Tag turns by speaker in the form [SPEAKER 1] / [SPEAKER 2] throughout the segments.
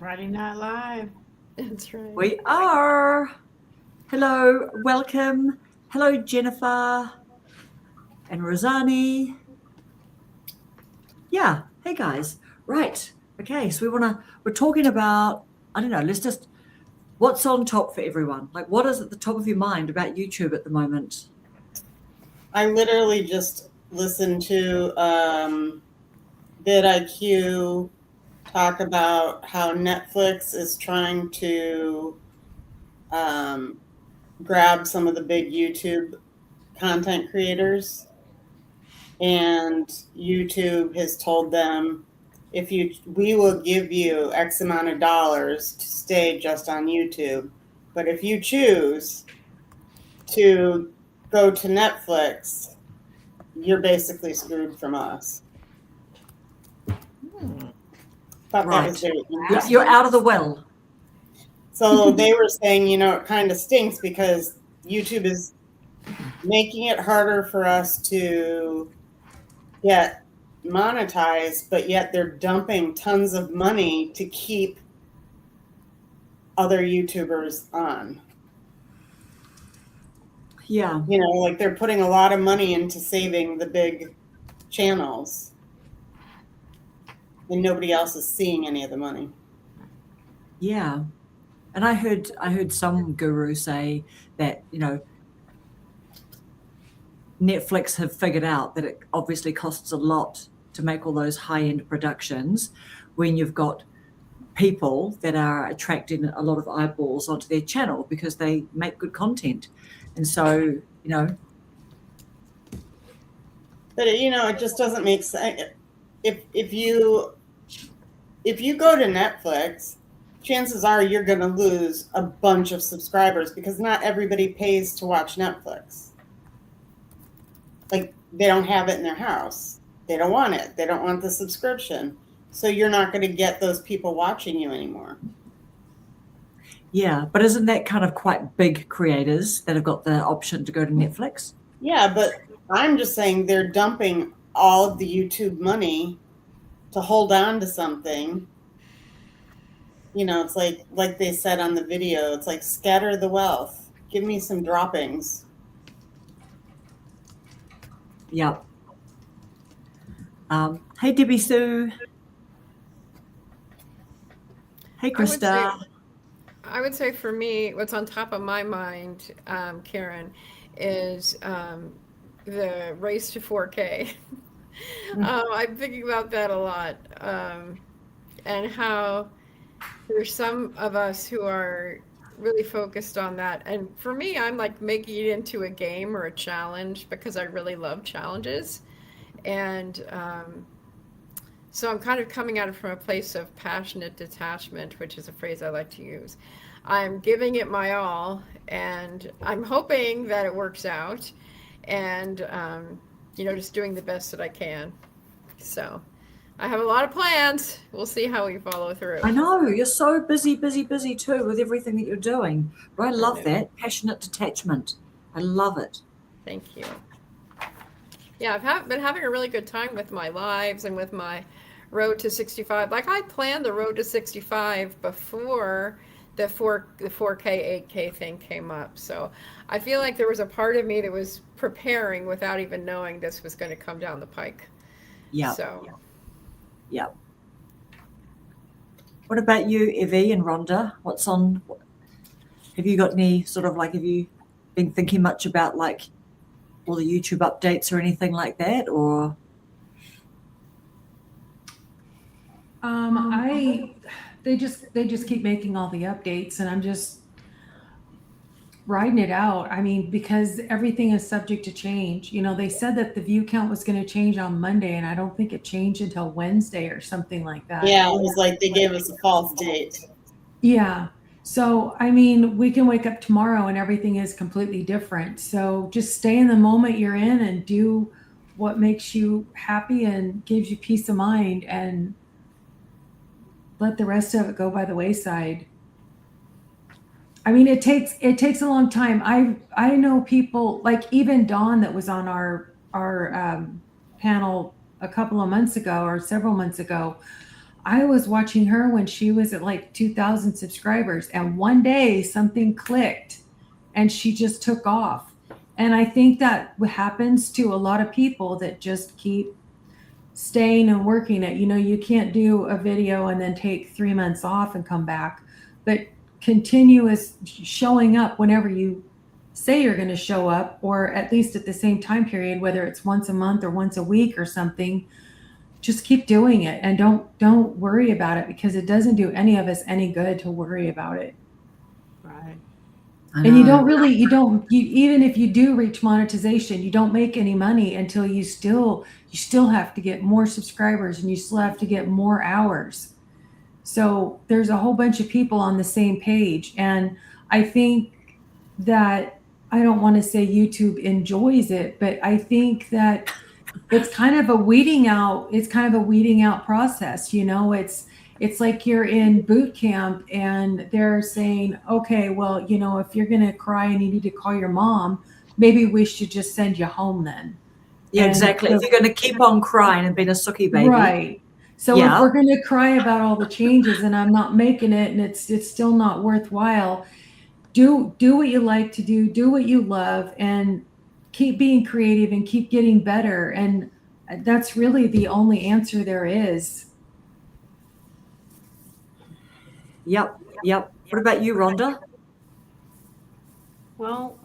[SPEAKER 1] Friday Night Live.
[SPEAKER 2] That's right.
[SPEAKER 3] We are. Hello, welcome. Hello, Jennifer and Rosani. Yeah, hey guys. Right. Okay, so we're talking about, I don't know, what's on top for everyone? Like, what is at the top of your mind about YouTube at the moment?
[SPEAKER 1] I literally just listened to vidIQ talk about how Netflix is trying to grab some of the big YouTube content creators, and YouTube has told them, we will give you X amount of dollars to stay just on YouTube, but if you choose to go to Netflix, you're basically screwed from us. Thought that was very interesting.
[SPEAKER 3] You're out of the well.
[SPEAKER 1] So they were saying, it kind of stinks because YouTube is making it harder for us to get monetized, but yet they're dumping tons of money to keep other YouTubers on.
[SPEAKER 3] Yeah.
[SPEAKER 1] Like they're putting a lot of money into saving the big channels, and nobody else is seeing any of the money.
[SPEAKER 3] Yeah. And I heard some guru say that, Netflix have figured out that it obviously costs a lot to make all those high-end productions when you've got people that are attracting a lot of eyeballs onto their channel because they make good content. And so,
[SPEAKER 1] But it just doesn't make sense. If you go to Netflix, chances are you're going to lose a bunch of subscribers because not everybody pays to watch Netflix. Like, they don't have it in their house. They don't want it. They don't want the subscription. So you're not going to get those people watching you anymore.
[SPEAKER 3] Yeah, but isn't that kind of quite big creators that have got the option to go to Netflix?
[SPEAKER 1] Yeah, but I'm just saying they're dumping all of the YouTube money to hold on to something. It's like they said on the video, it's like scatter the wealth. Give me some droppings.
[SPEAKER 3] Yep. Hey, Debbie Sue. Hey, Krista.
[SPEAKER 2] I would say for me, what's on top of my mind, Karen, is the race to 4K. I'm thinking about that a lot, and how there's some of us who are really focused on that. And for me, I'm like making it into a game or a challenge because I really love challenges. And so I'm kind of coming at it from a place of passionate detachment, which is a phrase I like to use. I'm giving it my all, and I'm hoping that it works out, and just doing the best that I can. So I have a lot of plans. We'll see how we follow through.
[SPEAKER 3] I know, you're so busy too with everything that you're doing. But I love that. Passionate detachment. I love it.
[SPEAKER 2] Thank you. Yeah, I've been having a really good time with my lives and with my road to 65. Like, I planned the road to 65 before the 4K, 8K thing came up. So I feel like there was a part of me that was preparing without even knowing this was going to come down the pike.
[SPEAKER 3] Yeah.
[SPEAKER 2] So.
[SPEAKER 3] Yeah. What about you, Evie and Rhonda? Have you got any have you been thinking much about like all the YouTube updates or anything like that, or?
[SPEAKER 4] They just keep making all the updates, and I'm just riding it out. I mean, because everything is subject to change. They said that the view count was going to change on Monday, and I don't think it changed until Wednesday or something like that.
[SPEAKER 1] Yeah, it was like they gave us a false date.
[SPEAKER 4] Yeah. So, I mean, we can wake up tomorrow and everything is completely different. So just stay in the moment you're in and do what makes you happy and gives you peace of mind, and let the rest of it go by the wayside. I mean, it takes a long time. I know people like even Dawn that was on our panel a couple of months ago or several months ago. I was watching her when she was at like 2,000 subscribers, and one day something clicked and she just took off. And I think that happens to a lot of people that just keep staying and working it. You know, you can't do a video and then take 3 months off and come back, but continuous showing up whenever you say you're going to show up, or at least at the same time period, whether it's once a month or once a week or something. Just keep doing it, and don't worry about it, because it doesn't do any of us any good to worry about it.
[SPEAKER 5] Right.
[SPEAKER 3] I
[SPEAKER 4] And you
[SPEAKER 3] know.
[SPEAKER 4] don't really, even if you do reach monetization, you don't make any money until you still have to get more subscribers, and you still have to get more hours. So there's a whole bunch of people on the same page. And I think that, I don't want to say YouTube enjoys it, but I think that it's kind of a weeding out process. You know, it's like you're in boot camp and they're saying, okay, well, you know, if you're going to cry and you need to call your mom, maybe we should just send you home then.
[SPEAKER 3] Yeah,
[SPEAKER 4] And
[SPEAKER 3] exactly.
[SPEAKER 4] so-
[SPEAKER 3] If you're going to keep on crying and being a sookie baby.
[SPEAKER 4] Right. So
[SPEAKER 3] Yeah.
[SPEAKER 4] if we're going to cry about all the changes and I'm not making it and it's still not worthwhile, do what you like to do what you love, and keep being creative and keep getting better. And that's really the only answer there is.
[SPEAKER 3] Yep. What about you, Rhonda?
[SPEAKER 5] Well,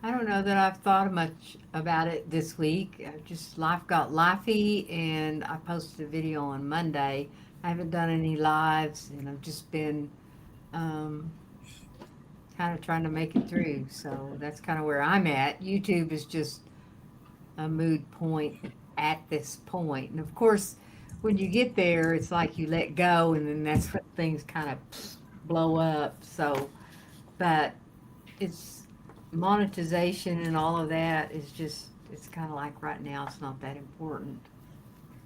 [SPEAKER 5] I don't know that I've thought much about it this week. Just life got lifey, and I posted a video on Monday. I haven't done any lives, and I've just been kind of trying to make it through. So that's kind of where I'm at. YouTube is just a mood point at this point. And of course, when you get there, it's like you let go, and then that's when things kind of blow up. So, but it's monetization and all of that is just, it's kind of like right now, it's not that important.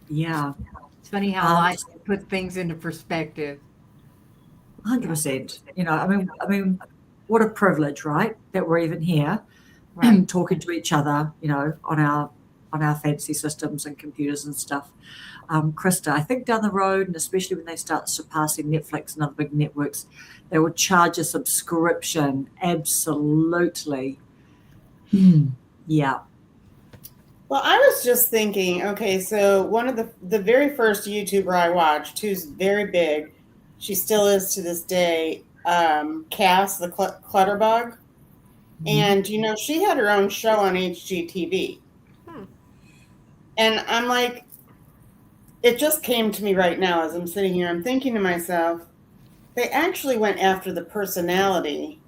[SPEAKER 3] Yeah,
[SPEAKER 5] It's funny how life puts things into perspective.
[SPEAKER 3] 100%. You know, I mean, what a privilege, right? That we're even here,
[SPEAKER 5] Right.
[SPEAKER 3] talking to each other, you know, on our fancy systems and computers and stuff. Krista, I think down the road, and especially when they start surpassing Netflix and other big networks, they will charge a subscription. Absolutely. Yeah.
[SPEAKER 1] Well, I was just thinking, okay, so one of the very first YouTuber I watched, who's very big, she still is to this day, Cass, the Clutterbug. And, you know, she had her own show on HGTV. And I'm like, it just came to me right now as I'm sitting here. I'm thinking to myself, they actually went after the personality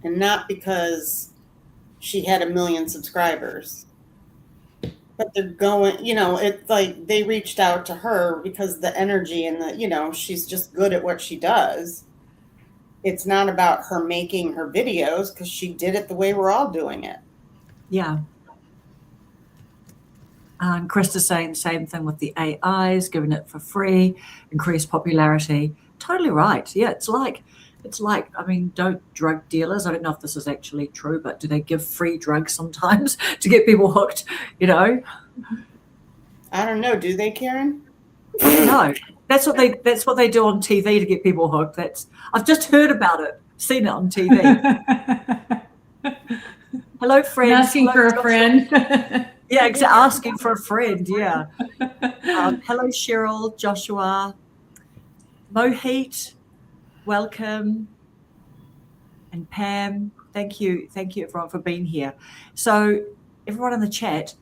[SPEAKER 1] and not because she had 1 million subscribers. But they're going, you know, it's like they reached out to her because the energy and the, you know, she's just good at what she does. It's not about her making her videos because she did it the way we're all doing it.
[SPEAKER 3] Yeah. And Krista's saying the same thing with the AIs, giving it for free, increased popularity. Totally right. Yeah, it's like, I mean, don't drug dealers, I don't know if this is actually true, but do they give free drugs sometimes to get people hooked, you know?
[SPEAKER 1] I don't know. Do they, Karen?
[SPEAKER 3] No, that's what they do on TV to get people hooked. I've just heard about it, seen it on TV. Hello, friends.
[SPEAKER 4] Asking for a friend.
[SPEAKER 3] Yeah, asking for a friend. Yeah. Hello, Cheryl, Joshua, Mohit, welcome, and Pam. Thank you, everyone, for being here. So, everyone in the chat,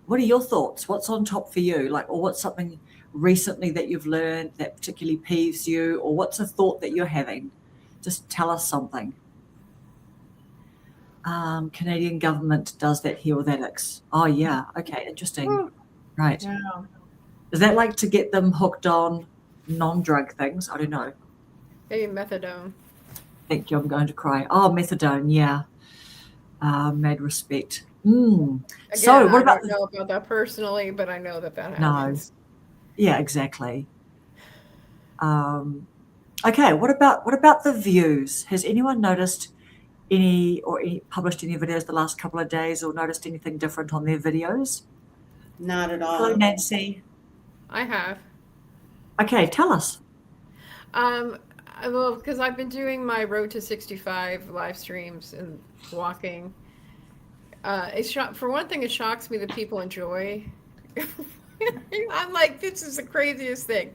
[SPEAKER 3] what are your thoughts? What's on top for you? Like, or what's something recently that you've learned that particularly peeves you, or what's a thought that you're having? Just tell us something. Canadian government does that here with addicts. Oh yeah, okay, interesting. Right.
[SPEAKER 5] Yeah.
[SPEAKER 3] Is that like to get them hooked on non-drug things? I don't know.
[SPEAKER 2] Maybe methadone.
[SPEAKER 3] Thank you, I'm going to cry. Oh, methadone, yeah. Mad respect. So
[SPEAKER 2] Again,
[SPEAKER 3] what
[SPEAKER 2] I
[SPEAKER 3] about
[SPEAKER 2] don't know about that personally, but I know that
[SPEAKER 3] No.
[SPEAKER 2] happens.
[SPEAKER 3] Yeah, exactly. Okay, what about the views? Has anyone noticed published any videos the last couple of days, or noticed anything different on their videos?
[SPEAKER 1] Not at all.
[SPEAKER 3] Hello, Nancy.
[SPEAKER 2] I have.
[SPEAKER 3] Okay, tell us.
[SPEAKER 2] Well, because I've been doing my Road to 65 live streams and walking. For one thing, it shocks me that people enjoy. I'm like, this is the craziest thing.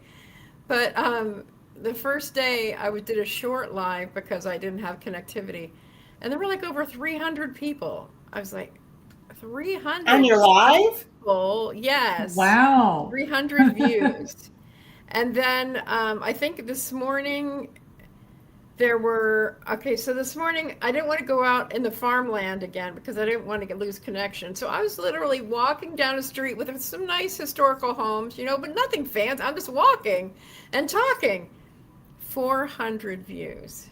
[SPEAKER 2] But the first day did a short live because I didn't have connectivity, and there were like over 300 people. I was like, 300
[SPEAKER 1] And you're live?
[SPEAKER 2] people, yes,
[SPEAKER 4] Wow.
[SPEAKER 2] 300 views. And then I think this morning so this morning I didn't want to go out in the farmland again because I didn't want to lose connection. So I was literally walking down a street with some nice historical homes, but nothing fancy. I'm just walking and talking. 400 views.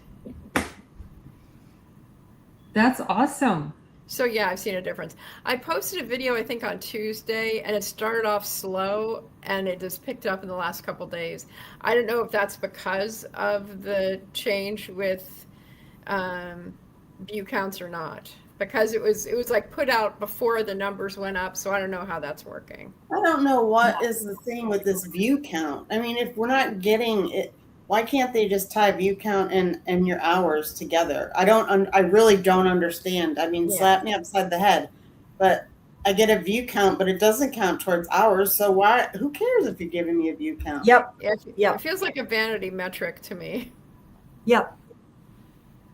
[SPEAKER 4] That's awesome.
[SPEAKER 2] So yeah, I've seen a difference. I posted a video, I think, on Tuesday, and it started off slow, and it just picked up in the last couple days. I don't know if that's because of the change with view counts or not, because it was like put out before the numbers went up, so I don't know how that's working.
[SPEAKER 1] I don't know what is the thing with this view count. I mean, if we're not getting it, why can't they just tie view count and your hours together? I really don't understand. I mean,
[SPEAKER 2] Yeah.
[SPEAKER 1] slap me upside the head, but I get a view count, but it doesn't count towards hours. So who cares if you're giving me a view count?
[SPEAKER 3] Yep.
[SPEAKER 2] Yeah, it feels like a vanity metric to me.
[SPEAKER 3] Yep.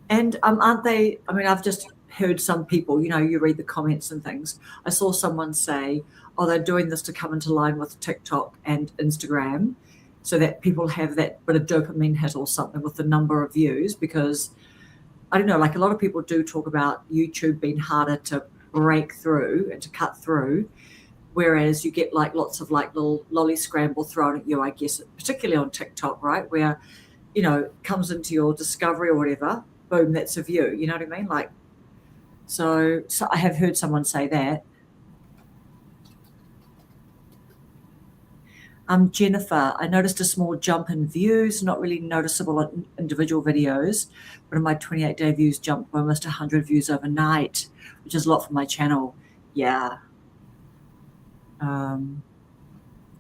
[SPEAKER 3] And aren't they? I mean, I've just heard some people, you read the comments and things. I saw someone say, oh, they're doing this to come into line with TikTok and Instagram so that people have that bit of dopamine hit or something with the number of views, because I don't know, like a lot of people do talk about YouTube being harder to break through and to cut through, whereas you get like lots of like little lolly scramble thrown at you, I guess, particularly on TikTok, right? Where, comes into your discovery or whatever, boom, that's a view, you know what I mean? Like, so I have heard someone say that. Jennifer, I noticed a small jump in views, not really noticeable in individual videos, but in my 28-day views jumped by almost 100 views overnight, which is a lot for my channel. Yeah.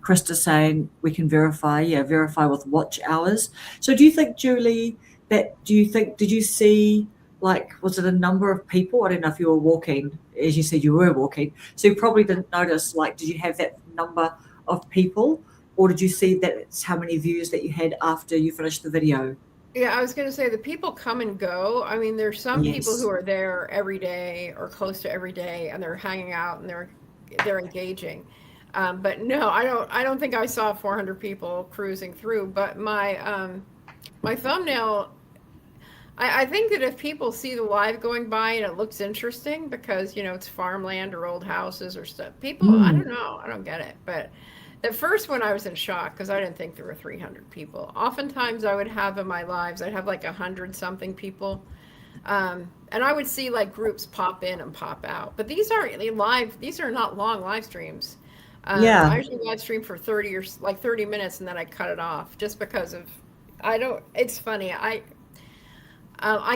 [SPEAKER 3] Krista's saying we can verify with watch hours. So do you think, Julie, did you see, like, was it a number of people? I don't know if you were walking, as you said you were walking, so you probably didn't notice, like, did you have that number of people? Or did you see that it's how many views that you had after you finished the video?
[SPEAKER 2] Yeah, I was going to say the people come and go. I mean, there's some people who are there every day or close to every day, and they're hanging out and they're engaging. But no, I don't think I saw 400 people cruising through. But my thumbnail, I think that if people see the live going by and it looks interesting because it's farmland or old houses or stuff, people, I don't know, I don't get it. But at first, when I was in shock, because I didn't think there were 300 people. Oftentimes, I would have in my lives, I'd have like 100-something people. And I would see like groups pop in and pop out. But these are not long live streams. I usually live stream for 30 minutes, and then I cut it off just because of, it's funny. I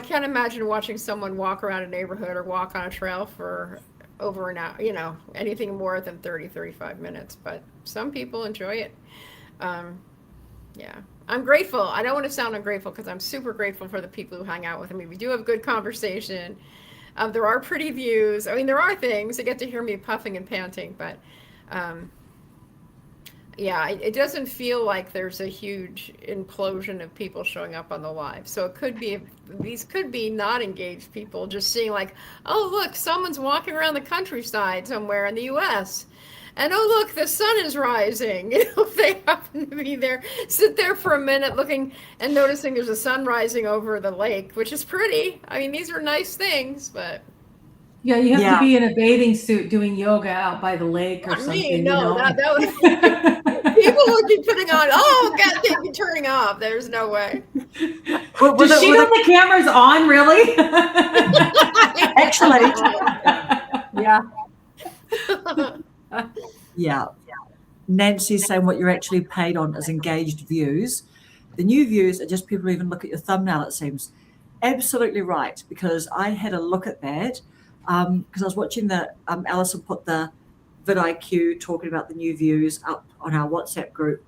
[SPEAKER 2] can't imagine watching someone walk around a neighborhood or walk on a trail for over an hour, anything more than 30, 35 minutes, but some people enjoy it. Yeah, I'm grateful. I don't want to sound ungrateful because I'm super grateful for the people who hang out with me. We do have good conversation. There are pretty views. I mean, there are things. They get to hear me puffing and panting, but yeah, it doesn't feel like there's a huge implosion of people showing up on the live. So these could be not engaged people just seeing like, oh, look, someone's walking around the countryside somewhere in the US. And oh, look, the sun is rising. If they happen to be there, sit there for a minute looking and noticing there's a sun rising over the lake, which is pretty. I mean, these are nice things, but.
[SPEAKER 4] Yeah, you have to be in a bathing suit doing yoga out by the lake or
[SPEAKER 2] Not
[SPEAKER 4] something.
[SPEAKER 2] me, no, that was people would be putting on. Oh, God, they'd be turning off. There's no way.
[SPEAKER 4] Does she know the camera's on? Really?
[SPEAKER 3] Actually,
[SPEAKER 5] Yeah.
[SPEAKER 3] yeah. Nancy's saying what you're actually paid on is engaged views. The new views are just people who even look at your thumbnail, it seems. Absolutely right, because I had a look at that. Because I was watching Alison put the vidIQ talking about the new views up on our WhatsApp group,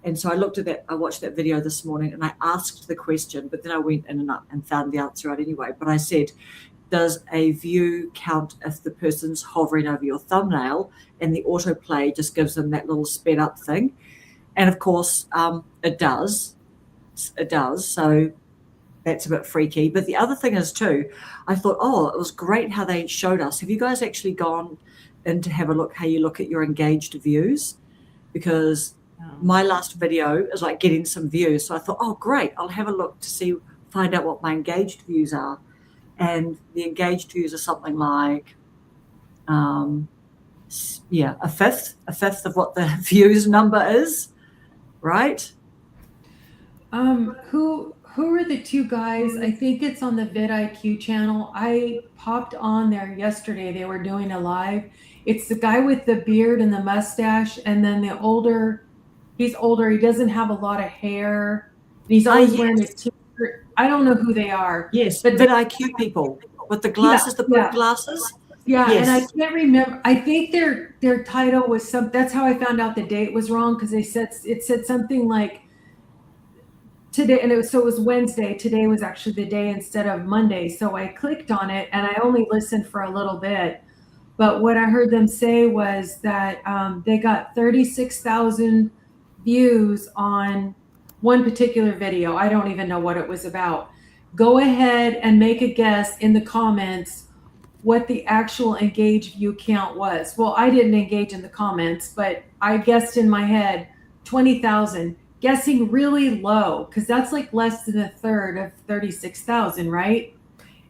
[SPEAKER 3] And so I watched that video this morning and I asked the question, but then I went in and found the answer out anyway. But I said, does a view count if the person's hovering over your thumbnail and the autoplay just gives them that little sped up thing? And of course, it does. It does. So that's a bit freaky. But the other thing is too, I thought, it was great how they showed us. Have you guys actually gone in to have a look how you look at your engaged views? Because my last video is like getting some views. So I thought, great, I'll have a look to find out what my engaged views are. And the engaged views are something like, a fifth of what the views number is, right?
[SPEAKER 4] Who are the two guys? I think it's on the vidIQ channel. I popped on there yesterday. They were doing a live. It's the guy with the beard and the mustache, and then he's older. He doesn't have a lot of hair. He's always wearing a t-shirt. I don't know who they are.
[SPEAKER 3] Yes, but vidIQ people with the glasses, the blue glasses.
[SPEAKER 4] Yeah,
[SPEAKER 3] yes.
[SPEAKER 4] And I can't remember. I think their title was that's how I found out the date was wrong, because it said something like today, and it was Wednesday. Today was actually the day instead of Monday. So I clicked on it and I only listened for a little bit. But what I heard them say was that they got 36,000 views on one particular video. I don't even know what it was about. Go ahead and make a guess in the comments what the actual engaged view count was. Well, I didn't engage in the comments, but I guessed in my head 20,000, guessing really low, because that's like less than a third of 36,000, right?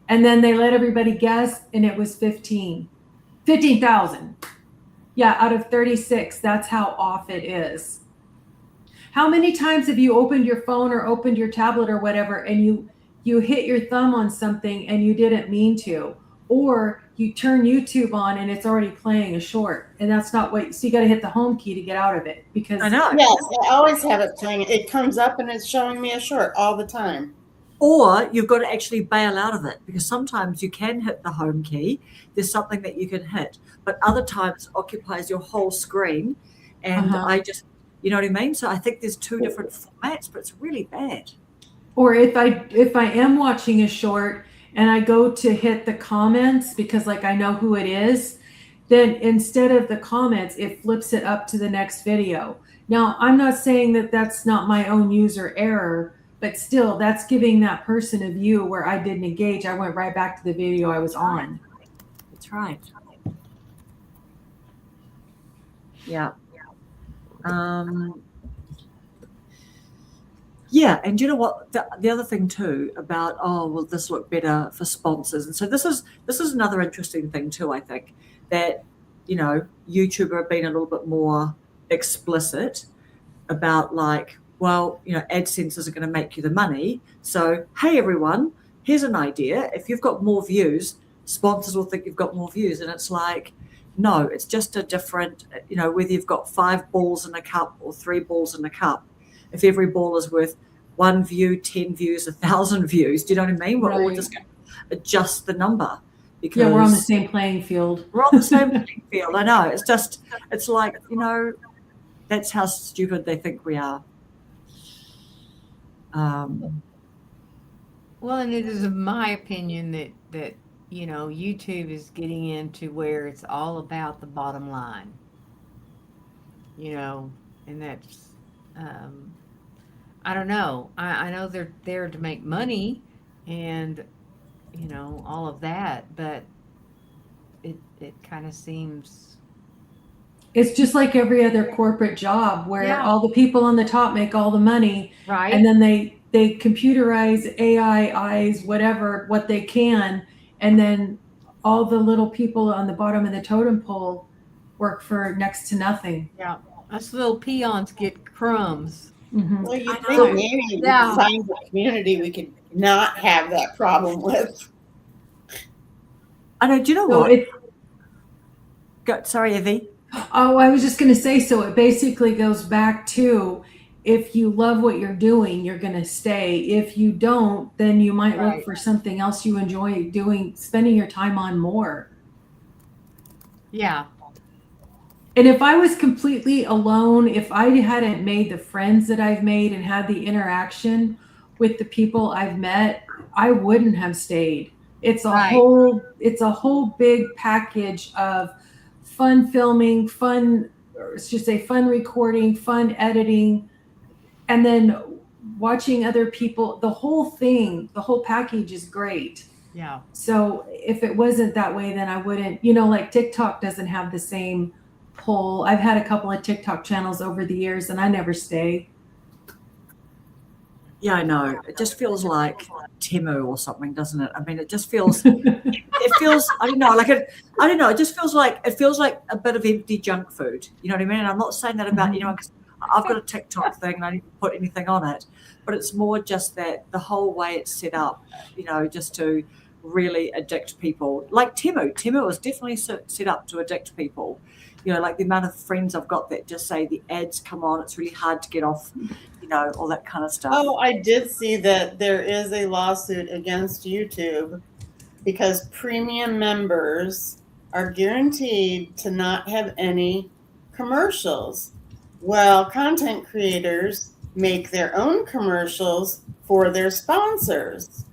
[SPEAKER 4] And then they let everybody guess, and it was 15,000. Yeah, out of 36, that's how off it is. How many times have you opened your phone or opened your tablet or whatever, and you hit your thumb on something and you didn't mean to? Or you turn YouTube on and it's already playing a short, and that's not so you got to hit the home key to get out of it, because
[SPEAKER 3] I know.
[SPEAKER 1] Yes, I always have it playing. It comes up and it's showing me a short all the time.
[SPEAKER 3] Or you've got to actually bail out of it, because sometimes you can hit the home key. There's something that you can hit, but other times it occupies your whole screen. And I just, you know what I mean? So I think there's two different formats, but it's really bad.
[SPEAKER 4] Or if I am watching a short and I go to hit the comments, because like I know who it is, then instead of the comments, it flips it up to the next video. Now, I'm not saying that that's not my own user error, but still, that's giving that person a view where I didn't engage. I went right back to the video I was on.
[SPEAKER 3] That's right. Yeah. Yeah, and you know what? The other thing too about will this look better for sponsors? And so this is another interesting thing too. I think that YouTube have been a little bit more explicit about like, well, AdSense isn't going to make you the money. So hey everyone, here's an idea. If you've got more views, sponsors will think you've got more views, and it's like, no, it's just a different. Whether you've got 5 balls in a cup or 3 balls in a cup. If every ball is worth 1 view, 10 views, 1,000 views, do you know what I mean? We're all just going to adjust the number, because
[SPEAKER 4] we're on the same playing field.
[SPEAKER 3] We're on the same playing field. I know. It's like, that's how stupid they think we are.
[SPEAKER 5] Well, and it is my opinion that YouTube is getting into where it's all about the bottom line. And that's. I don't know. I know they're there to make money and, all of that, but it kind of seems.
[SPEAKER 4] It's just like every other corporate job where all the people on the top make all the money.
[SPEAKER 5] Right.
[SPEAKER 4] And then they computerize eyes, whatever, what they can. And then all the little people on the bottom of the totem pole work for next to nothing.
[SPEAKER 5] Yeah. Us little peons get crumbs.
[SPEAKER 4] Mm-hmm.
[SPEAKER 1] Well, you think maybe we could find a community we could not have that problem with.
[SPEAKER 3] I know. Do you know what? Sorry, Evie.
[SPEAKER 4] Oh, I was just going to say, so it basically goes back to, if you love what you're doing, you're going to stay. If you don't, then you might look for something else you enjoy doing, spending your time on more.
[SPEAKER 5] Yeah.
[SPEAKER 4] And if I was completely alone, if I hadn't made the friends that I've made and had the interaction with the people I've met, I wouldn't have stayed.
[SPEAKER 5] Right.
[SPEAKER 4] It's a whole big package of fun filming, fun, or should say fun recording, fun editing, and then watching other people. The whole thing, the whole package is great.
[SPEAKER 5] Yeah.
[SPEAKER 4] So if it wasn't that way, then I wouldn't, like TikTok doesn't have the same pull. I've had a couple of TikTok channels over the years and I never stay.
[SPEAKER 3] Yeah, I know. It just feels like Temu or something, doesn't it? I mean, it just feels, it feels, I don't know, I don't know. It just feels like a bit of empty junk food. You know what I mean? And I'm not saying that about, 'cause I've got a TikTok thing and I didn't put anything on it, but it's more just that the whole way it's set up, just to really addict people. Like Temu is definitely set up to addict people. Like the amount of friends I've got that just say the ads come on, it's really hard to get off, all that kind of stuff.
[SPEAKER 1] Oh, I did see that there is a lawsuit against YouTube because premium members are guaranteed to not have any commercials. Well, content creators make their own commercials for their sponsors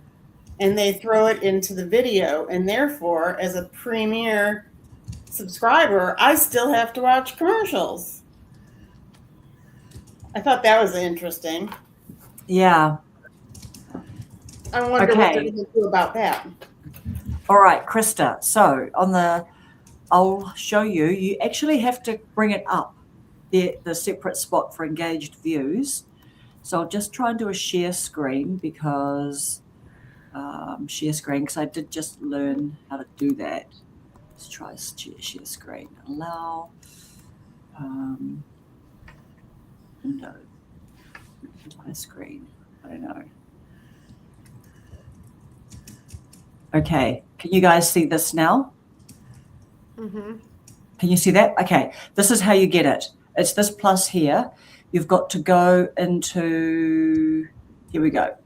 [SPEAKER 1] and they throw it into the video. And therefore, as a premier subscriber, I still have to watch commercials. I thought that was interesting.
[SPEAKER 3] Yeah.
[SPEAKER 1] I wonder what they're going to do about that.
[SPEAKER 3] All right, Krista. So I'll show you. You actually have to bring it up, the separate spot for engaged views. So I'll just try and do a share screen because I did just learn how to do that. Let's try share screen. Allow window. My screen. I don't know. Okay, can you guys see this now?
[SPEAKER 2] Mm-hmm.
[SPEAKER 3] Can you see that? Okay, this is how you get it. It's this plus here. You've got to go into, here we go.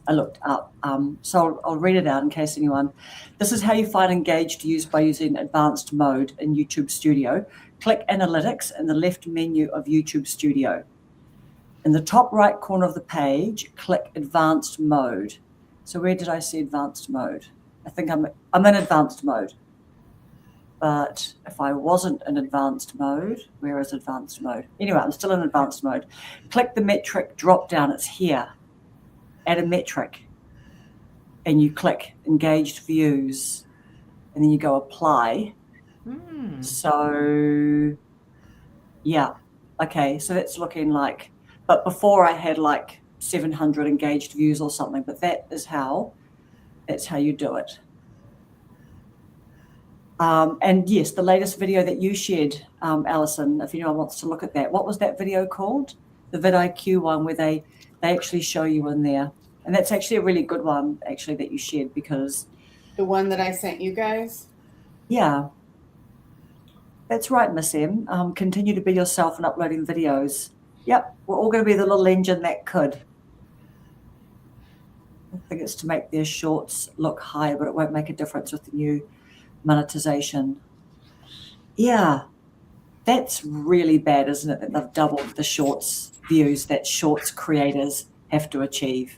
[SPEAKER 3] I looked up. So I'll read it out in case anyone. This is how you find engaged views by using advanced mode in YouTube Studio. Click Analytics in the left menu of YouTube Studio. In the top right corner of the page, click Advanced Mode. So where did I see Advanced Mode? I think I'm in Advanced Mode. But if I wasn't in Advanced Mode, where is Advanced Mode? Anyway, I'm still in Advanced Mode. Click the metric drop down. It's here. Add a metric. And you click Engaged Views. And then you go Apply. So, yeah. Okay, so that's looking like, but before I had like 700 engaged views or something, but that's how you do it. And yes, the latest video that you shared, Alison, if anyone wants to look at that, what was that video called? The vidIQ one where they actually show you in there. And that's actually a really good one, actually, that you shared because...
[SPEAKER 1] The one that I sent you guys?
[SPEAKER 3] Yeah. That's right, Miss M. Continue to be yourself and uploading videos. Yep, we're all going to be the little engine that could. I think it's to make their shorts look higher, but it won't make a difference with the new monetization. Yeah, that's really bad, isn't it, that they've doubled the shorts views that shorts creators have to achieve.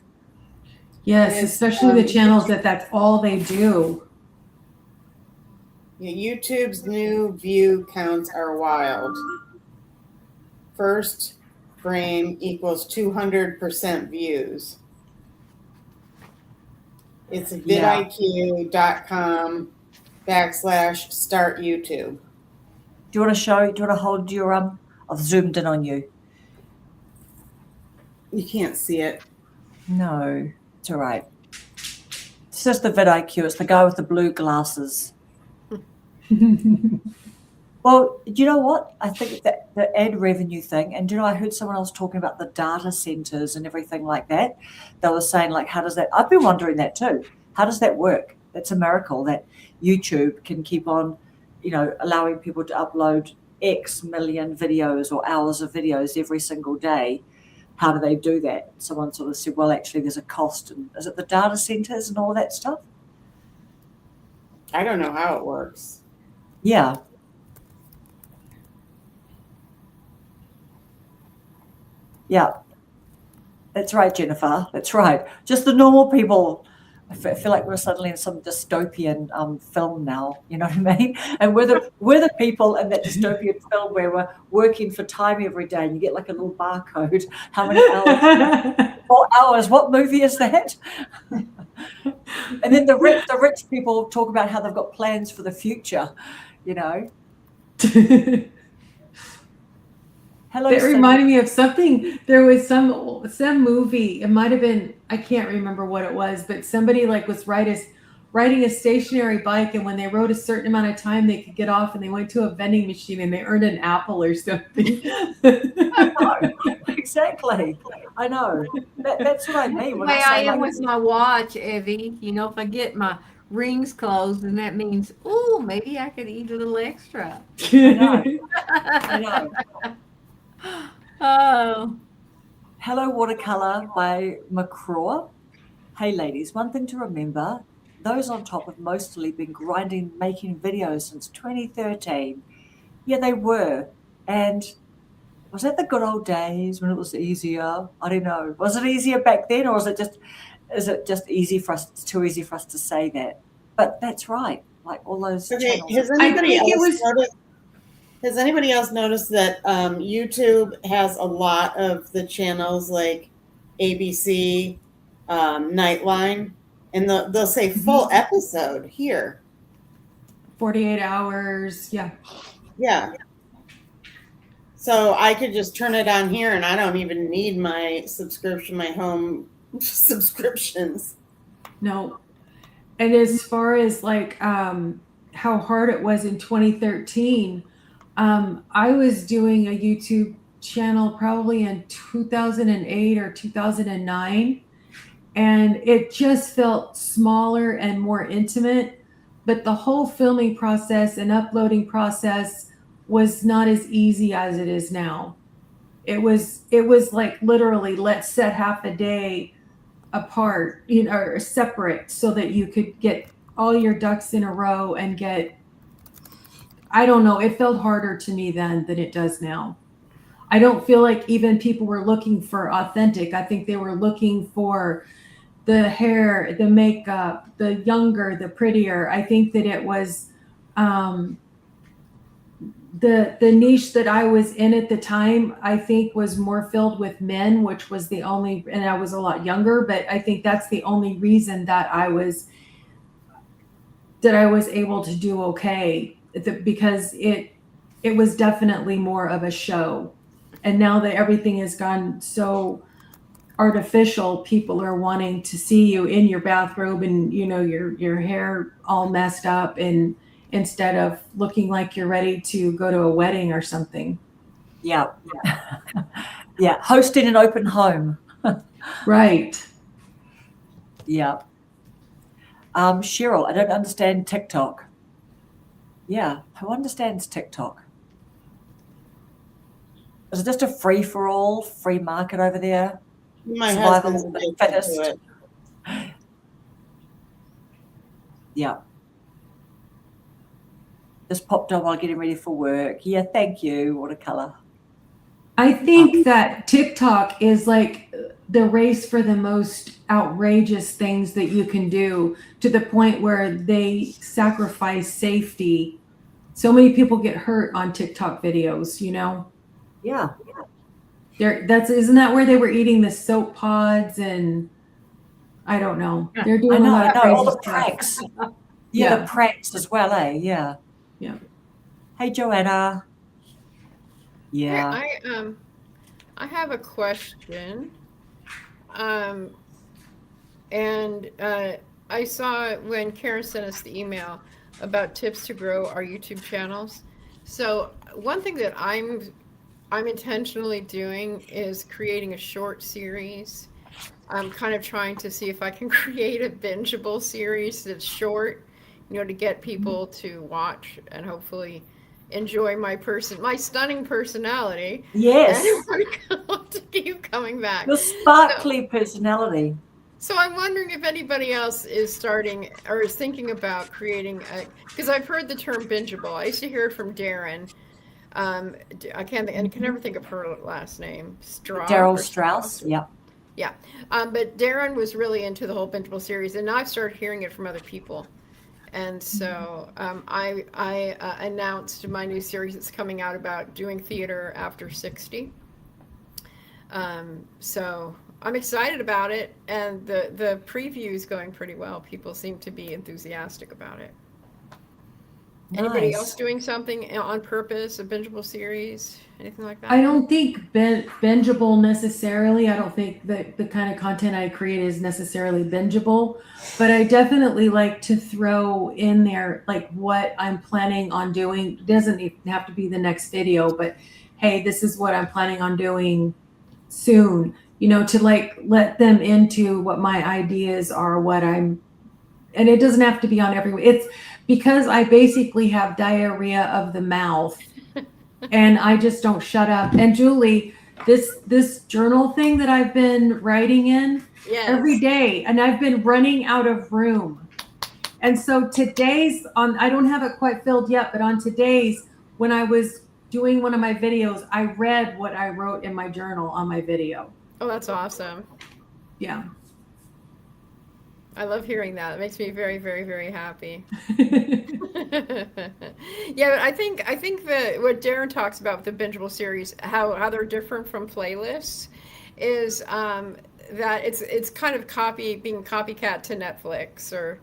[SPEAKER 4] Yes, especially the channels that's all they do.
[SPEAKER 1] Yeah, YouTube's new view counts are wild. First frame equals 200% views. It's vidIQ.com/start YouTube.
[SPEAKER 3] Do you want to hold your, I've zoomed in on you.
[SPEAKER 1] You can't see it.
[SPEAKER 3] No, it's all right. It's just the vidIQ. It's the guy with the blue glasses. Well, do you know what? I think that the ad revenue thing, and I heard someone else talking about the data centers and everything like that. They were saying, like, how does that? I've been wondering that too. How does that work? That's a miracle that YouTube can keep on, allowing people to upload X million videos or hours of videos every single day. How do they do that? Someone sort of said, well, actually, there's a cost. And is it the data centers and all that stuff?
[SPEAKER 1] I don't know how it works.
[SPEAKER 3] Yeah. Yeah, that's right, Jennifer. That's right. Just the normal people. I feel like we're suddenly in some dystopian film now. You know what I mean? And we're the people in that dystopian film where we're working for time every day, and you get like a little barcode. How many hours? 4 hours. What movie is that? And then the rich people talk about how they've got plans for the future. You know. Hello,
[SPEAKER 4] That
[SPEAKER 3] Cindy.
[SPEAKER 4] reminded me of something. There was some movie. It might have been, I can't remember what it was, but somebody like was riding a stationary bike, and when they rode a certain amount of time, they could get off, and they went to a vending machine and they earned an apple or something.
[SPEAKER 3] I know. Exactly. I know. That's what I mean when
[SPEAKER 5] Way
[SPEAKER 3] I
[SPEAKER 5] I
[SPEAKER 3] say
[SPEAKER 5] am
[SPEAKER 3] like,
[SPEAKER 5] with my watch, Evie. You know, if I get my rings closed, then that means, oh, maybe I could eat a little extra.
[SPEAKER 3] I know.
[SPEAKER 5] Oh,
[SPEAKER 3] Hello Watercolor by McCraw. Hey ladies, one thing to remember, those on top have mostly been grinding, making videos since 2013. Yeah, they were. And was that the good old days when it was easier? I don't know. Was it easier back then, or is it just easy for us? It's too easy for us to say that. But that's right. Like all those
[SPEAKER 1] Okay,
[SPEAKER 3] channels.
[SPEAKER 1] has
[SPEAKER 4] I
[SPEAKER 1] anybody
[SPEAKER 4] think it
[SPEAKER 1] else
[SPEAKER 4] was
[SPEAKER 1] noticed? Has anybody else noticed that YouTube has a lot of the channels like ABC, Nightline, and they'll say full episode here.
[SPEAKER 4] 48 hours. Yeah.
[SPEAKER 1] Yeah. So I could just turn it on here and I don't even need my subscription, my home subscriptions.
[SPEAKER 4] No. And as far as like how hard it was in 2013, I was doing a YouTube channel probably in 2008 or 2009, and it just felt smaller and more intimate. But the whole filming process and uploading process was not as easy as it is now. It was like literally, let's set half a day apart, or separate, so that you could get all your ducks in a row and get, I don't know, it felt harder to me then than it does now. I don't feel like even people were looking for authentic. I think they were looking for the hair, the makeup, the younger, the prettier. I think that it was um, the niche that I was in at the time, I think was more filled with men, which was the only, and I was a lot younger, but I think that's the only reason that I was able to do okay, because it was definitely more of a show. And now that everything has gone so artificial, people are wanting to see you in your bathrobe and your hair all messed up, and instead of looking like you're ready to go to a wedding or something.
[SPEAKER 3] Yeah. Yeah. Hosting an open home.
[SPEAKER 4] Right.
[SPEAKER 3] Yeah. Cheryl, I don't understand TikTok. Yeah. Who understands TikTok? Is it just a free for all, free market over there?
[SPEAKER 1] My
[SPEAKER 3] Survival
[SPEAKER 1] husband's
[SPEAKER 3] of the
[SPEAKER 1] addicted
[SPEAKER 3] fittest.
[SPEAKER 1] to it.
[SPEAKER 3] Yeah. Just popped on while getting ready for work. Yeah, thank you, Watercolor.
[SPEAKER 4] I think that TikTok is like the race for the most outrageous things that you can do, to the point where they sacrifice safety. So many people get hurt on TikTok videos,
[SPEAKER 3] Yeah.
[SPEAKER 4] Isn't that where they were eating the soap pods, and I don't know. They're
[SPEAKER 3] I
[SPEAKER 4] doing a
[SPEAKER 3] know,
[SPEAKER 4] lot of
[SPEAKER 3] all
[SPEAKER 4] crazy
[SPEAKER 3] the
[SPEAKER 4] stuff.
[SPEAKER 3] pranks.
[SPEAKER 4] Yeah.
[SPEAKER 3] The pranks as well, eh? Yeah.
[SPEAKER 4] Yeah.
[SPEAKER 3] Hey, Joanna. Yeah.
[SPEAKER 2] I have a question. And I saw when Karen sent us the email about tips to grow our YouTube channels. So one thing that I'm intentionally doing is creating a short series. I'm kind of trying to see if I can create a bingeable series that's short, to get people to watch and hopefully enjoy my stunning personality.
[SPEAKER 3] Yes.
[SPEAKER 2] And want to keep coming back.
[SPEAKER 3] Your sparkly personality.
[SPEAKER 2] So I'm wondering if anybody else is starting or is thinking about creating because I've heard the term bingeable. I used to hear it from Darren. I can't think, and can never think of her last name.
[SPEAKER 3] Daryl Strauss. Yep.
[SPEAKER 2] Yeah. But Darren was really into the whole bingeable series, and now I've started hearing it from other people. And so I announced my new series that's coming out about doing theater after 60. So I'm excited about it, and the preview is going pretty well. People seem to be enthusiastic about it. Anybody
[SPEAKER 3] Nice.
[SPEAKER 2] else doing something on purpose, a bingeable series, anything like that?
[SPEAKER 4] I don't think bingeable necessarily. I don't think that the kind of content I create is necessarily bingeable, but I definitely like to throw in there like what I'm planning on doing. It doesn't even have to be the next video, but hey, this is what I'm planning on doing soon, to like let them into what my ideas are, and it doesn't have to be on every, it's because I basically have diarrhea of the mouth and I just don't shut up. And Julie, this journal thing that I've been writing in every day, and I've been running out of room. And so today's I don't have it quite filled yet, but on today's, when I was doing one of my videos, I read what I wrote in my journal on my video.
[SPEAKER 2] Oh, that's awesome.
[SPEAKER 4] Yeah.
[SPEAKER 2] I love hearing that. It makes me very, very, very happy. Yeah, but I think that what Darren talks about with the bingeable series, how they're different from playlists, is that it's kind of being copycat to Netflix, or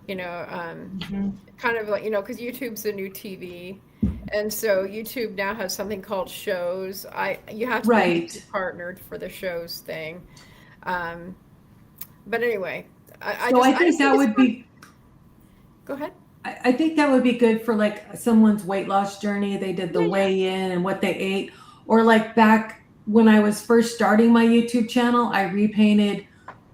[SPEAKER 2] kind of like because YouTube's the new TV, and so YouTube now has something called shows. You have to be partnered for the shows thing, but anyway.
[SPEAKER 4] I think that would be.
[SPEAKER 2] Go ahead.
[SPEAKER 4] I think that would be good for like someone's weight loss journey. They did the weigh in and what they ate, or like back when I was first starting my YouTube channel, I repainted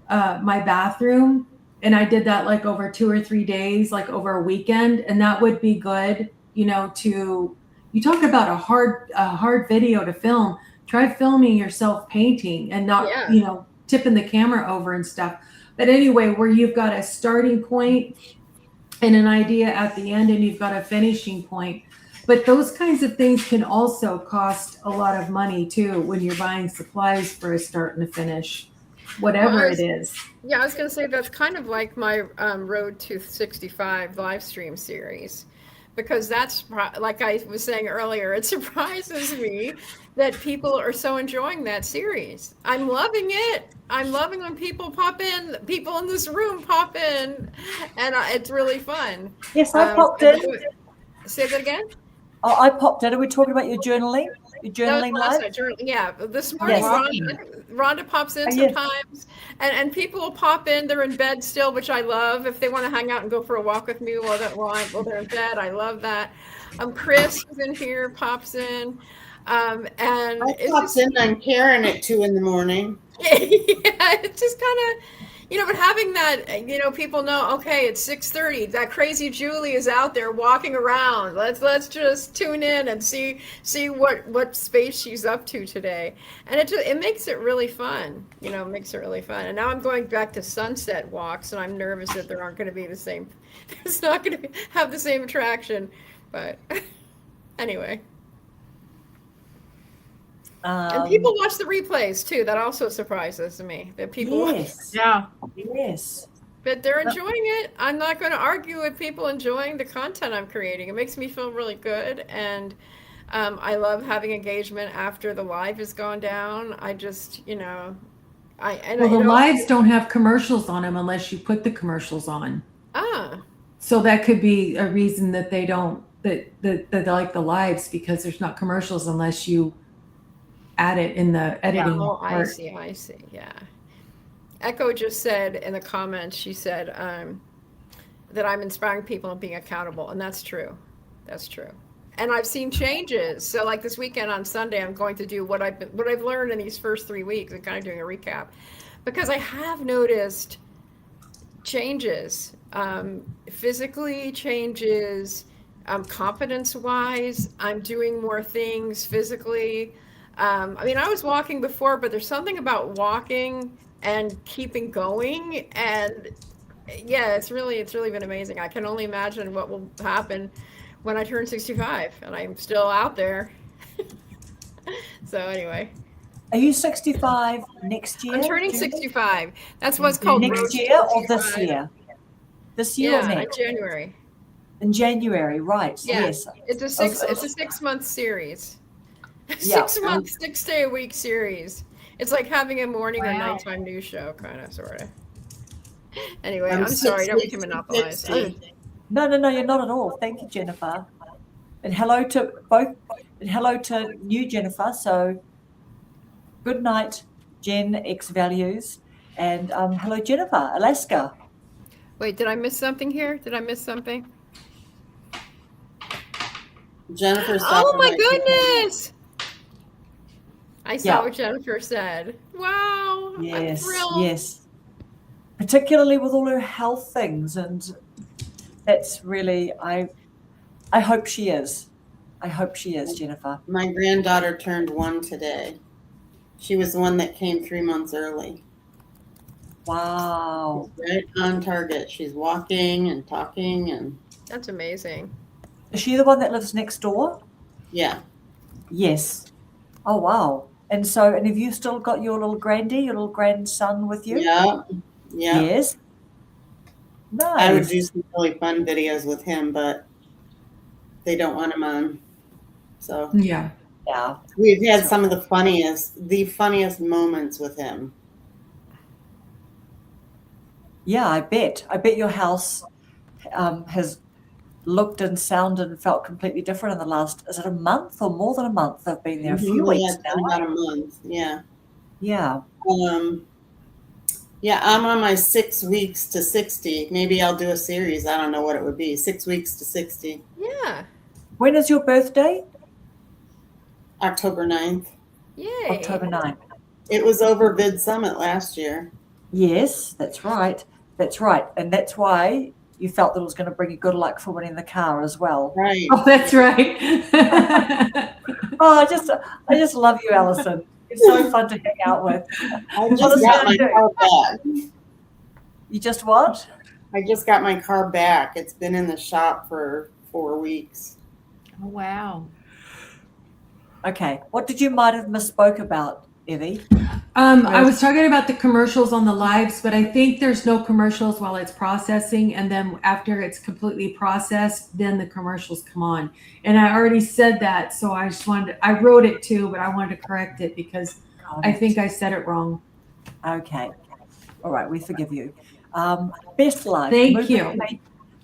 [SPEAKER 4] my bathroom, and I did that like over 2 or 3 days, like over a weekend, and that would be good. You talk about a hard video to film. Try filming yourself painting and not tipping the camera over and stuff. But anyway, where you've got a starting point and an idea at the end, and you've got a finishing point. But those kinds of things can also cost a lot of money too when you're buying supplies for a start and a finish, whatever it is.
[SPEAKER 2] Yeah, I was going to say that's kind of like my Road to 65 live stream series. Because that's, like I was saying earlier, it surprises me that people are so enjoying that series. I'm loving it. I'm loving when people pop in, people in this room pop in, and it's really fun.
[SPEAKER 3] Yes, I popped in.
[SPEAKER 2] Say that again?
[SPEAKER 3] Oh, I popped in. Are we talking about your journaling? Your journaling live?
[SPEAKER 2] Yeah, this morning Rhonda pops in sometimes, and people will pop in. They're in bed still, which I love. If they want to hang out and go for a walk with me while they're in bed, I love that. Chris is in here, pops in, and
[SPEAKER 1] I pops in on Karen at 2 a.m.
[SPEAKER 2] Yeah, it's just kind of. But having that, people know, okay, it's 6:30. That crazy Julie is out there walking around. Let's just tune in and see what space she's up to today. And it makes it really fun. It makes it really fun. And now I'm going back to sunset walks, and I'm nervous that there aren't going to be the same. It's not going to have the same attraction. But anyway. And people watch the replays too. That also surprises me that people
[SPEAKER 3] yes. Yes.
[SPEAKER 2] But they're enjoying it. I'm not going to argue with people enjoying the content I'm creating. It makes me feel really good, and I love having engagement after the live has gone down. I just, the
[SPEAKER 4] lives don't have commercials on them unless you put the commercials on. So that could be a reason that they don't that they like the lives, because there's not commercials unless you add it in the editing part.
[SPEAKER 2] I see. Yeah. Echo just said in the comments, she said that I'm inspiring people and being accountable, and that's true. That's true. And I've seen changes. So like this weekend on Sunday, I'm going to do what I've learned in these first 3 weeks, and kind of doing a recap, because I have noticed changes, physically changes, confidence-wise. I'm doing more things physically. I was walking before, but there's something about walking and keeping going, and it's really been amazing. I can only imagine what will happen when I turn 65 and I'm still out there, So anyway,
[SPEAKER 3] Are you 65 next year?
[SPEAKER 2] I'm turning
[SPEAKER 3] Julie?
[SPEAKER 2] 65. That's what's called Road
[SPEAKER 3] Next
[SPEAKER 2] to
[SPEAKER 3] year or this
[SPEAKER 2] 65.
[SPEAKER 3] year? This year or
[SPEAKER 2] Yeah, in
[SPEAKER 3] next?
[SPEAKER 2] January.
[SPEAKER 3] In January, right?
[SPEAKER 2] Yeah,
[SPEAKER 3] Yes.
[SPEAKER 2] it's a
[SPEAKER 3] Oh,
[SPEAKER 2] 6-month series.
[SPEAKER 3] yeah.
[SPEAKER 2] 6 month, 6 day a week series. It's like having a morning or
[SPEAKER 5] Wow.
[SPEAKER 2] nighttime news show, kind of, sort of. Anyway,
[SPEAKER 1] I'm
[SPEAKER 2] I'm sorry, I
[SPEAKER 1] six
[SPEAKER 2] don't mean to
[SPEAKER 1] weeks to
[SPEAKER 2] monopolize.
[SPEAKER 1] 60.
[SPEAKER 3] No, you're not at all. Thank you, Jennifer. And hello to both. And hello to new Jennifer. So good night, Gen X Values. And hello, Jennifer, Alaska.
[SPEAKER 2] Wait, did I miss something here? Did I miss something?
[SPEAKER 1] Jennifer's
[SPEAKER 2] Oh
[SPEAKER 1] dropping
[SPEAKER 2] my
[SPEAKER 1] my
[SPEAKER 2] goodness! I saw
[SPEAKER 3] Yeah.
[SPEAKER 2] what Jennifer said. Wow, I'm
[SPEAKER 3] Yes,
[SPEAKER 2] thrilled.
[SPEAKER 3] yes. Particularly with all her health things, and that's really I hope she is. I hope she is, Jennifer.
[SPEAKER 1] My granddaughter turned 1 today. She was the one that came 3 months early.
[SPEAKER 3] Wow.
[SPEAKER 1] Right on target. She's walking and talking and
[SPEAKER 2] That's amazing.
[SPEAKER 3] Is she the one that lives next door?
[SPEAKER 1] yeah.
[SPEAKER 3] Yes. Oh wow. And so, and have you still got your little your little grandson with you?
[SPEAKER 1] Yeah. Yeah.
[SPEAKER 3] Yes.
[SPEAKER 1] I would do
[SPEAKER 3] Nice.
[SPEAKER 1] some really fun videos with him, but they don't want him on. So
[SPEAKER 4] Yeah.
[SPEAKER 3] Yeah.
[SPEAKER 1] we've had
[SPEAKER 3] So-
[SPEAKER 1] some of the funniest moments with him.
[SPEAKER 3] Yeah, I bet. I bet your house has looked and sounded and felt completely different in the last, is it a month or more than a month? They've been there a few
[SPEAKER 1] Yeah,
[SPEAKER 3] weeks
[SPEAKER 1] it's been
[SPEAKER 3] now.
[SPEAKER 1] about a month. Yeah.
[SPEAKER 3] Yeah.
[SPEAKER 1] Yeah, I'm on my 6 weeks to 60. Maybe I'll do a series. I don't know what it would be. 6 weeks to 60.
[SPEAKER 2] Yeah.
[SPEAKER 3] When is your birthday?
[SPEAKER 1] October 9th.
[SPEAKER 2] Yay.
[SPEAKER 3] October 9th.
[SPEAKER 1] It was over Vid Summit last year.
[SPEAKER 3] Yes, that's right. That's right. And that's why you felt that it was going to bring you good luck for winning the car as well.
[SPEAKER 1] Right.
[SPEAKER 4] Oh, that's right.
[SPEAKER 3] Oh, I just love you, Alison. It's so fun to hang out with.
[SPEAKER 1] I
[SPEAKER 3] What
[SPEAKER 1] just
[SPEAKER 3] is
[SPEAKER 1] got
[SPEAKER 3] it
[SPEAKER 1] my
[SPEAKER 3] gonna do?
[SPEAKER 1] car back.
[SPEAKER 3] You just what?
[SPEAKER 1] I just got my car back. It's been in the shop for 4 weeks.
[SPEAKER 5] Oh, wow.
[SPEAKER 3] Okay. What did you might have misspoke about, Evie?
[SPEAKER 4] I was talking about the commercials on the lives, but I think there's no commercials while it's processing. And then after it's completely processed, then the commercials come on. And I already said that. So I just I wrote it too, but I wanted to correct it because I think I said it wrong.
[SPEAKER 3] Okay. All right. We forgive you. Best life.
[SPEAKER 4] Thank you.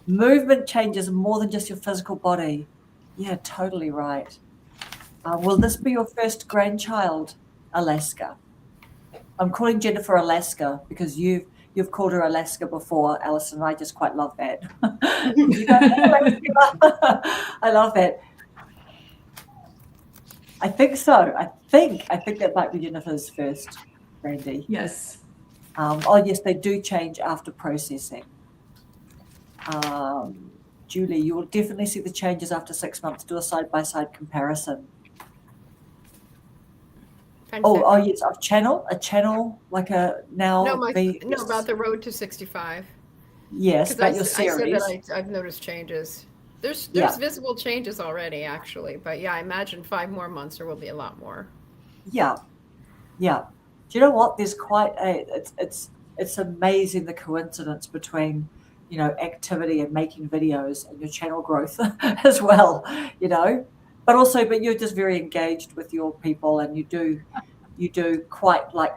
[SPEAKER 3] Movement changes more than just your physical body. Yeah, totally right. Will this be your first grandchild, Alaska? I'm calling Jennifer Alaska because you've called her Alaska before, Alison. I just quite love that. You go, "Hey, Alaska." I love that. I think so. I think that might be Jennifer's first, Randy.
[SPEAKER 4] Yes.
[SPEAKER 3] Oh yes, they do change after processing. Julie, you will definitely see the changes after 6 months. Do a side-by-side comparison. Oh yes, a channel like a now.
[SPEAKER 2] No, about the road to 65.
[SPEAKER 3] Yes, about your
[SPEAKER 2] I
[SPEAKER 3] series.
[SPEAKER 2] said that I've noticed changes. There's
[SPEAKER 3] Yeah.
[SPEAKER 2] visible changes already, actually, but yeah, I imagine 5 more months there will be a lot more.
[SPEAKER 3] Yeah. Do you know what? There's quite a. It's amazing the coincidence between, activity and making videos and your channel growth as well. But you're just very engaged with your people, and you do quite like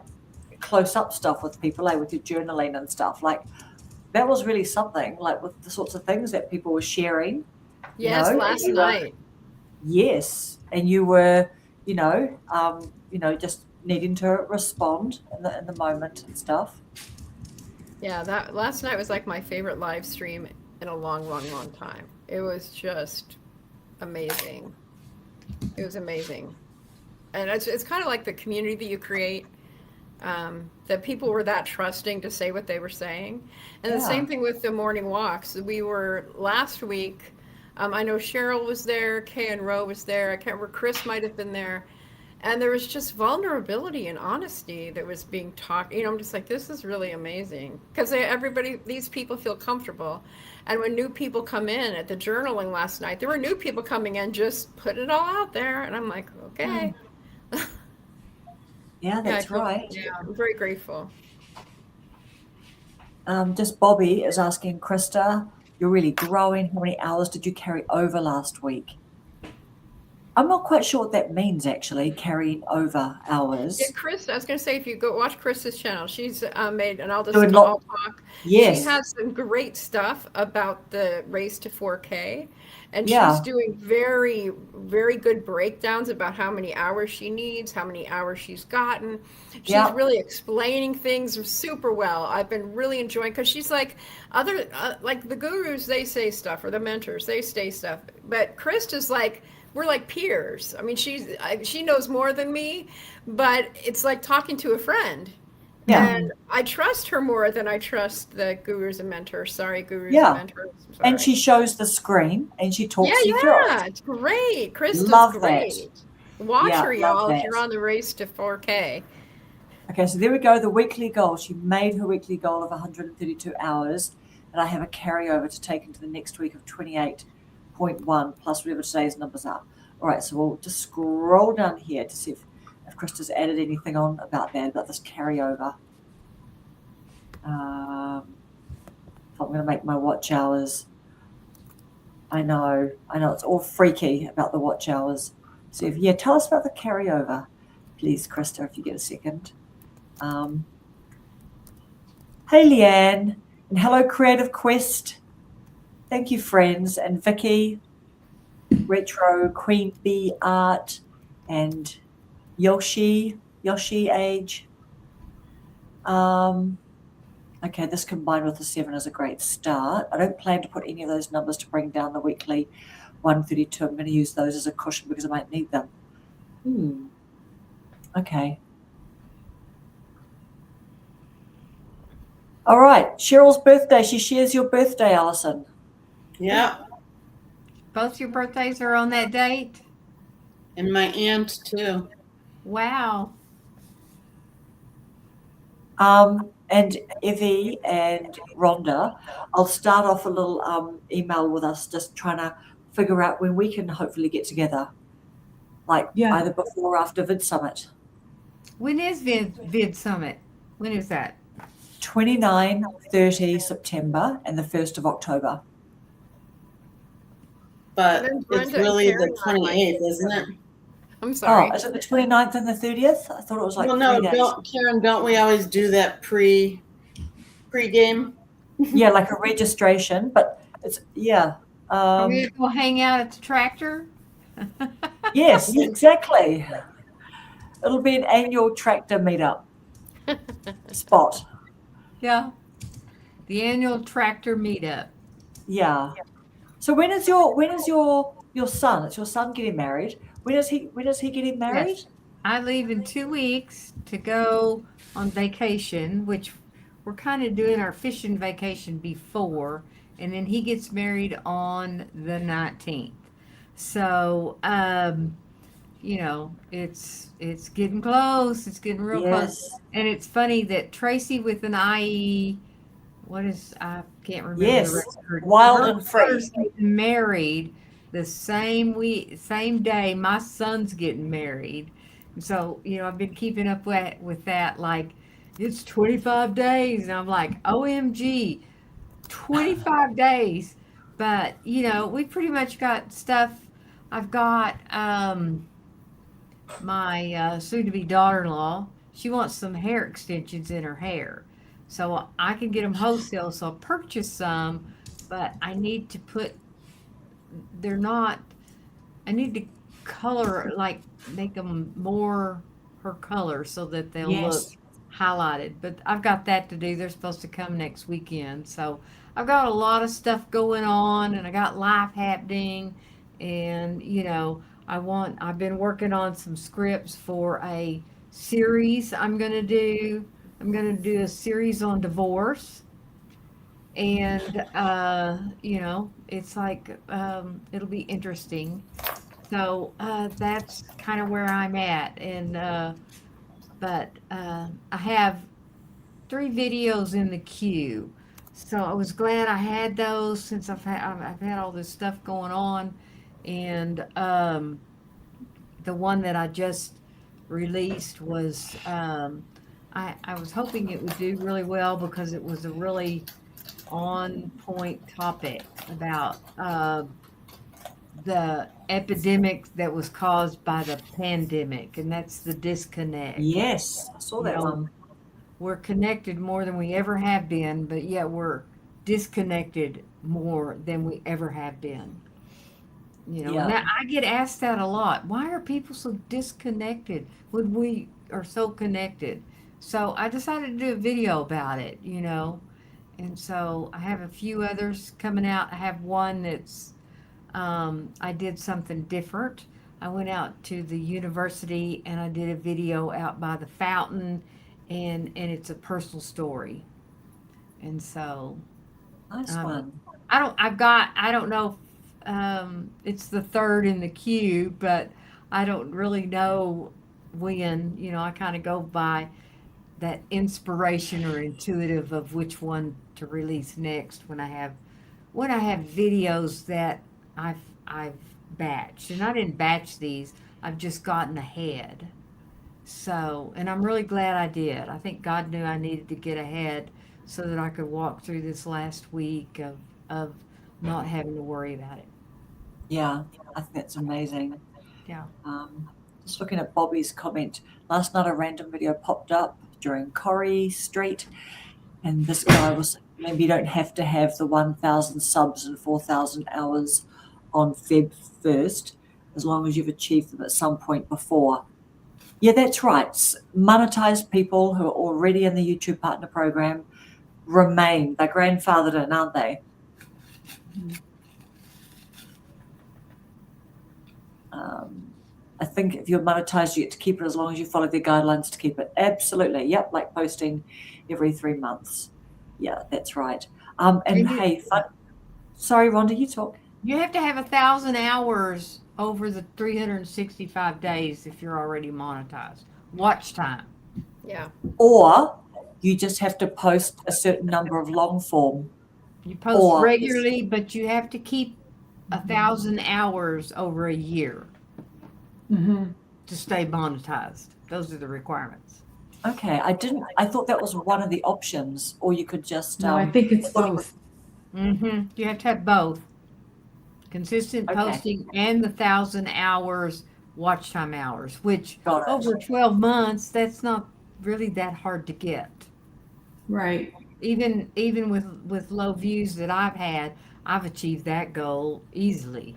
[SPEAKER 3] close up stuff with people, with your journaling and stuff. Like that was really something. Like with the sorts of things that people were sharing.
[SPEAKER 2] Yes, last night.
[SPEAKER 3] Yes, and you were, just needing to respond in the moment and stuff.
[SPEAKER 2] Yeah, that last night was like my favorite live stream in a long, long, long time. It was just amazing. It was amazing. And it's kind of like the community that you create, that people were that trusting to say what they were saying. And the same thing with the morning walks. We were last week, I know Cheryl was there, Kay and Ro was there, I can't remember, Chris might have been there. And there was just vulnerability and honesty that was being talked. I'm just like, this is really amazing. Because these people feel comfortable. And when new people come in at the journaling last night, there were new people coming in just putting it all out there. And I'm like, okay,
[SPEAKER 3] Yeah,
[SPEAKER 2] Yeah, I
[SPEAKER 3] that's
[SPEAKER 2] feel,
[SPEAKER 3] right.
[SPEAKER 2] yeah, I'm very grateful.
[SPEAKER 3] Just Bobby is asking, Krista, you're really growing. How many hours did you carry over last week? I'm not quite sure what that means, actually, carrying over
[SPEAKER 2] Yeah,
[SPEAKER 3] hours.
[SPEAKER 2] Chris, I was going to say, if you go watch Chris's channel, she's made, and I'll
[SPEAKER 3] Doing
[SPEAKER 2] just,
[SPEAKER 3] lot,
[SPEAKER 2] I'll talk. She
[SPEAKER 3] yes,
[SPEAKER 2] has some great stuff about the race to 4K, and she's
[SPEAKER 3] yeah,
[SPEAKER 2] doing very, very good breakdowns about how many hours she needs, how many hours she's gotten. She's
[SPEAKER 3] yeah,
[SPEAKER 2] really explaining things super well. I've been really enjoying, because she's like other, like the gurus, they say stuff, or the mentors, they say stuff, but Chris is like, we're like peers. I mean, she knows more than me, but it's like talking to a friend.
[SPEAKER 3] yeah,
[SPEAKER 2] And I trust her more than I trust the gurus and mentors. Sorry, gurus and
[SPEAKER 3] yeah.
[SPEAKER 2] mentors. I'm
[SPEAKER 3] And
[SPEAKER 2] sorry.
[SPEAKER 3] she shows the screen and she
[SPEAKER 2] Yeah,
[SPEAKER 3] talks you through it.
[SPEAKER 2] yeah, it's great. Krista's
[SPEAKER 3] Love that.
[SPEAKER 2] great. Watch
[SPEAKER 3] Yeah,
[SPEAKER 2] her,
[SPEAKER 3] love
[SPEAKER 2] y'all, if you're
[SPEAKER 3] that.
[SPEAKER 2] on the race to 4K.
[SPEAKER 3] Okay, so there we go. The weekly goal. She made her weekly goal of 132 hours, and I have a carryover to take into the next week of 28.1 plus whatever today's numbers are. All right, so we'll just scroll down here to see if Krista's added anything on about that, about this carryover. If I'm going to make my watch hours. I know, it's all freaky about the watch hours. So tell us about the carryover, please, Krista, if you get a second. Hey, Leanne, and hello, Creative Quest. Thank you, friends, and Vicky, Retro, Queen Bee Art, and Yoshi Age. Okay, this combined with the 7 is a great start. I don't plan to put any of those numbers to bring down the weekly 132. I'm going to use those as a cushion because I might need them. Okay. All right, Cheryl's birthday. She shares your birthday, Alison.
[SPEAKER 1] Yeah.
[SPEAKER 5] Both your birthdays are on that date?
[SPEAKER 1] And my aunt too.
[SPEAKER 5] Wow.
[SPEAKER 3] And Evie and Rhonda, I'll start off a little email with us just trying to figure out when we can hopefully get together, like either before or after Vid Summit.
[SPEAKER 5] When is Vid Summit? When is that?
[SPEAKER 3] 29, 30 September and the 1st of October.
[SPEAKER 1] But
[SPEAKER 2] Then
[SPEAKER 1] it's
[SPEAKER 2] Brenda and
[SPEAKER 1] really
[SPEAKER 2] Karen
[SPEAKER 1] the
[SPEAKER 2] and I might
[SPEAKER 1] 28th, isn't it?
[SPEAKER 2] I'm sorry.
[SPEAKER 3] Oh, is it the 29th and the 30th? I thought it was like
[SPEAKER 1] Well, no,
[SPEAKER 3] 3 days.
[SPEAKER 1] Don't we always do that pre-game?
[SPEAKER 3] Yeah, like a registration, but it's, yeah.
[SPEAKER 5] Are we going to hang out at the tractor?
[SPEAKER 3] Yes, exactly. It'll be an annual tractor meetup spot.
[SPEAKER 5] Yeah. The annual tractor meetup.
[SPEAKER 3] Yeah. So when is your son? It's your son getting married. When is he getting married?
[SPEAKER 5] Yes. I leave in 2 weeks to go on vacation, which we're kind of doing our fishing vacation before, and then he gets married on the 19th. So, it's getting close. It's getting real close.
[SPEAKER 3] Yes.
[SPEAKER 5] And it's funny that Tracy with an IE, I can't remember
[SPEAKER 3] Yes.
[SPEAKER 5] the record.
[SPEAKER 3] Wild
[SPEAKER 5] Her
[SPEAKER 3] and free.
[SPEAKER 5] daughter's getting married the same day my son's getting married. And so, I've been keeping up with that, like, it's 25 days. And I'm like, OMG, 25 days. But, we pretty much got stuff. I've got my soon-to-be daughter-in-law. She wants some hair extensions in her hair. So I can get them wholesale, so I'll purchase some, but I need to they're not, I need to color, like, make them more her color so that they'll look
[SPEAKER 3] Yes.
[SPEAKER 5] highlighted. But I've got that to do. They're supposed to come next weekend. So I've got a lot of stuff going on, and I got life happening. And, I've been working on some scripts for a series I'm going to do. I'm going to do a series on divorce. And, it's like, it'll be interesting. So that's kind of where I'm at. And, I have 3 videos in the queue. So I was glad I had those since I've had all this stuff going on. And the one that I just released was I was hoping it would do really well because it was a really on point topic about the epidemic that was caused by the pandemic, and that's the disconnect.
[SPEAKER 3] Yes, I saw
[SPEAKER 5] You
[SPEAKER 3] that
[SPEAKER 5] know,
[SPEAKER 3] one.
[SPEAKER 5] we're connected more than we ever have been, but yet we're disconnected more than we ever have been. And
[SPEAKER 3] Yeah.
[SPEAKER 5] that, I get asked that a lot. Why are people so disconnected when we are so connected? So I decided to do a video about it. And so I have a few others coming out. I have one that's I did something different. I went out to the university and I did a video out by the fountain, and it's a personal story. And so
[SPEAKER 3] Nice
[SPEAKER 5] um,
[SPEAKER 3] one.
[SPEAKER 5] I don't know if it's the third in the queue, but I don't really know when. I kind of go by that inspiration or intuitive of which one to release next when I have videos that I've batched, and I didn't batch these. I've just gotten ahead. So, and I'm really glad I did. I think God knew I needed to get ahead so that I could walk through this last week of not having to worry about it.
[SPEAKER 3] Yeah, I think that's amazing.
[SPEAKER 5] Yeah.
[SPEAKER 3] Um, just looking at Bobby's comment, last night a random video popped up during Corrie Street, and this guy was saying maybe you don't have to have the 1,000 subs and 4,000 hours on Feb 1st, as long as you've achieved them at some point before. Yeah, that's right. Monetized people who are already in the YouTube Partner Program remain. They're grandfathered in, aren't they? I think if you're monetized, you get to keep it as long as you follow the guidelines to keep it. Absolutely. Yep, like posting every 3 months. Yeah, that's right. And
[SPEAKER 5] And you,
[SPEAKER 3] hey, sorry, Rhonda, you talk.
[SPEAKER 5] you have to have 1,000 hours over the 365 days if you're already monetized. Watch time.
[SPEAKER 2] Yeah.
[SPEAKER 3] Or you just have to post a certain number of long form.
[SPEAKER 5] You post
[SPEAKER 3] Or
[SPEAKER 5] regularly, but you have to keep 1,000 hours over a year
[SPEAKER 4] Mm-hmm.
[SPEAKER 5] to stay monetized. Those are the requirements.
[SPEAKER 3] okay, I thought that was one of the options, or you could just
[SPEAKER 4] No, I think it's both.
[SPEAKER 5] You have to have both consistent
[SPEAKER 3] Okay.
[SPEAKER 5] posting and the 1,000 hours watch time hours, which
[SPEAKER 3] Got it.
[SPEAKER 5] over 12 months, that's not really that hard to get.
[SPEAKER 4] Right.
[SPEAKER 5] Even with low views that I've had, I've achieved that goal easily.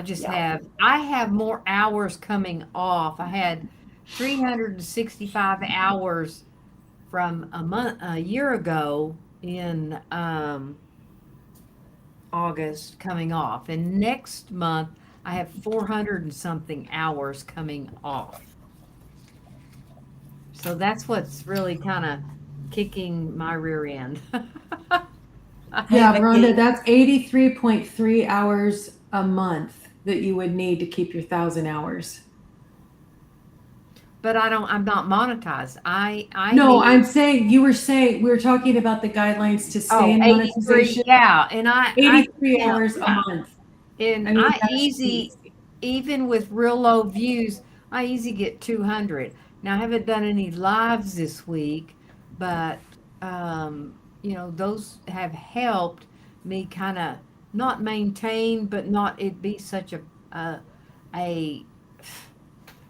[SPEAKER 3] Yeah.
[SPEAKER 5] I have more hours coming off. I had 365 hours from a year ago in August coming off, and next month I have 400 and something hours coming off. So that's what's really kind of kicking my rear end.
[SPEAKER 3] Hey,
[SPEAKER 4] Yeah,
[SPEAKER 3] Vicky.
[SPEAKER 4] Rhonda, that's 83.3 hours a month that you would need to keep your 1,000 hours.
[SPEAKER 5] But I'm not monetized. I
[SPEAKER 4] No,
[SPEAKER 5] need,
[SPEAKER 4] I'm saying we were talking about the guidelines to stay in
[SPEAKER 5] 83,
[SPEAKER 4] monetization.
[SPEAKER 5] yeah, and I
[SPEAKER 4] 83
[SPEAKER 5] can't,
[SPEAKER 4] hours a month.
[SPEAKER 5] and
[SPEAKER 4] I mean,
[SPEAKER 5] I
[SPEAKER 4] that's
[SPEAKER 5] easy, even with real low views, I easy get 200. Now I haven't done any lives this week, but those have helped me kind of not maintain, but not it be such a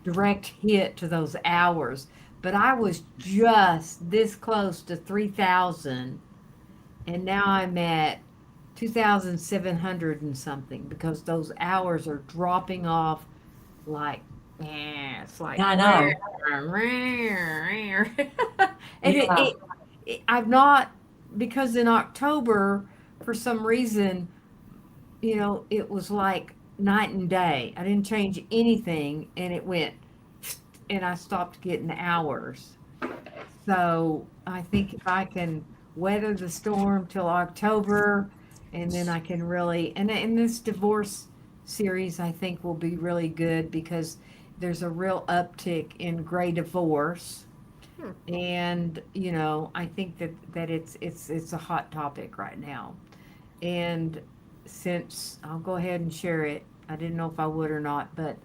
[SPEAKER 5] direct hit to those hours. But I was just this close to 3,000, and now I'm at 2,700 and something because those hours are dropping off like, it's like,
[SPEAKER 3] Yeah, I know.
[SPEAKER 5] and
[SPEAKER 3] Yeah.
[SPEAKER 5] I've not, because in October, for some reason, it was like night and day. I didn't change anything, and it went, and I stopped getting hours. So I think if I can weather the storm till October, and then I can really, and this divorce series I think will be really good because there's a real uptick in gray divorce, and I think that it's a hot topic right now, and since I'll go ahead and share it, I didn't know if I would or not, but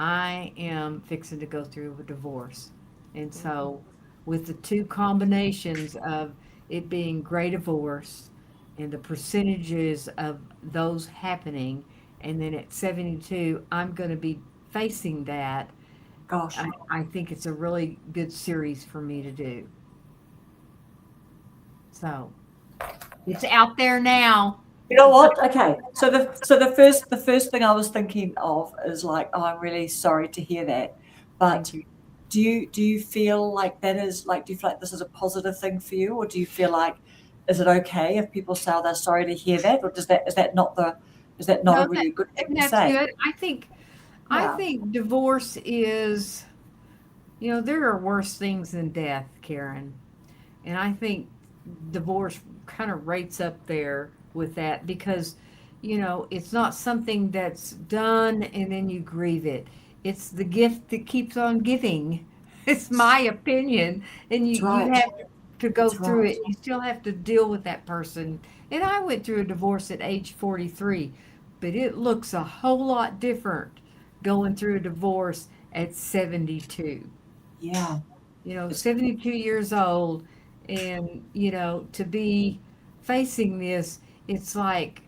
[SPEAKER 5] I am fixing to go through a divorce. And so, with the two combinations of it being gray divorce and the percentages of those happening, and then at 72, I'm going to be facing that.
[SPEAKER 3] Gosh.
[SPEAKER 5] I think it's a really good series for me to do. So, it's out there now.
[SPEAKER 3] You know what? Okay. So the first thing I was thinking of is like, oh, I'm really sorry to hear that. But
[SPEAKER 5] Thank you.
[SPEAKER 3] do you feel like that is like, do you feel like this is a positive thing for you, or do you feel like, is it okay if people say, oh, they're sorry to hear that, or is that not
[SPEAKER 5] No,
[SPEAKER 3] a really good thing to
[SPEAKER 5] that's
[SPEAKER 3] say?
[SPEAKER 5] good. I
[SPEAKER 3] Yeah.
[SPEAKER 5] think divorce is, there are worse things than death, Karen. And I think divorce kind of rates up there with that because, it's not something that's done and then you grieve it. It's the gift that keeps on giving. It's my opinion. And
[SPEAKER 3] That's
[SPEAKER 5] you
[SPEAKER 3] right.
[SPEAKER 5] have to go
[SPEAKER 3] That's
[SPEAKER 5] through
[SPEAKER 3] right.
[SPEAKER 5] it. You still have to deal with that person. And I went through a divorce at age 43, but it looks a whole lot different going through a divorce at 72.
[SPEAKER 3] Yeah.
[SPEAKER 5] 72 years old, and to be facing this, it's like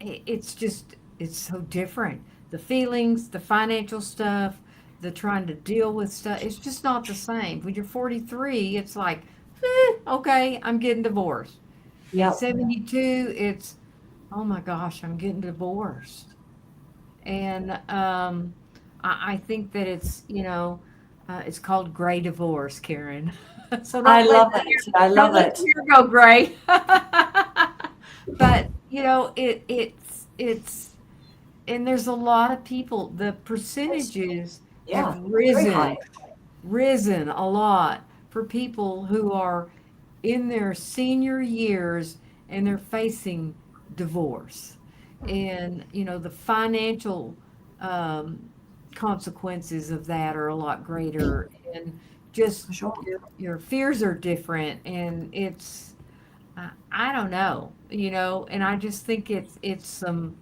[SPEAKER 5] it's so different. The feelings, the financial stuff, the trying to deal with stuff, it's just not the same. When you're 43, it's like, okay, I'm getting divorced.
[SPEAKER 3] Yeah.
[SPEAKER 5] At 72, it's, oh my gosh, I'm getting divorced. And I think that it's called gray divorce, Karen. So
[SPEAKER 3] I
[SPEAKER 5] don't let
[SPEAKER 3] love it. I
[SPEAKER 5] don't
[SPEAKER 3] love
[SPEAKER 5] let
[SPEAKER 3] it.
[SPEAKER 5] the year go gray. But it's and there's a lot of people. The percentages
[SPEAKER 3] Yeah.
[SPEAKER 5] have
[SPEAKER 3] Very high.
[SPEAKER 5] risen a lot for people who are in their senior years and they're facing divorce. And, the financial um, consequences of that are a lot greater. And just
[SPEAKER 3] For sure.
[SPEAKER 5] your fears are different. And I don't know, and I just think it's some,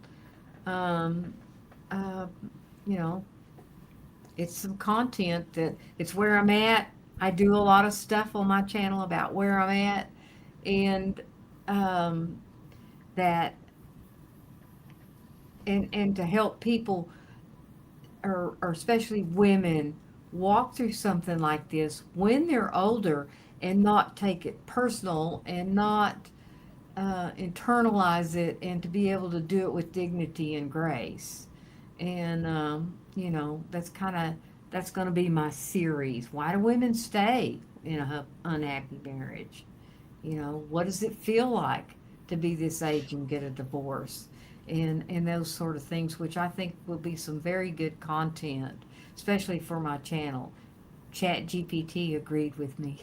[SPEAKER 5] um, uh, you know, it's some content that it's where I'm at. I do a lot of stuff on my channel about where I'm at, and um, that and to help people or especially women walk through something like this when they're older and not take it personal and not internalize it and to be able to do it with dignity and grace. And that's going to be my series. Why do women stay in a unhappy marriage? What does it feel like to be this age and get a divorce? And those sort of things, which I think will be some very good content, especially for my channel. Chat GPT agreed with me.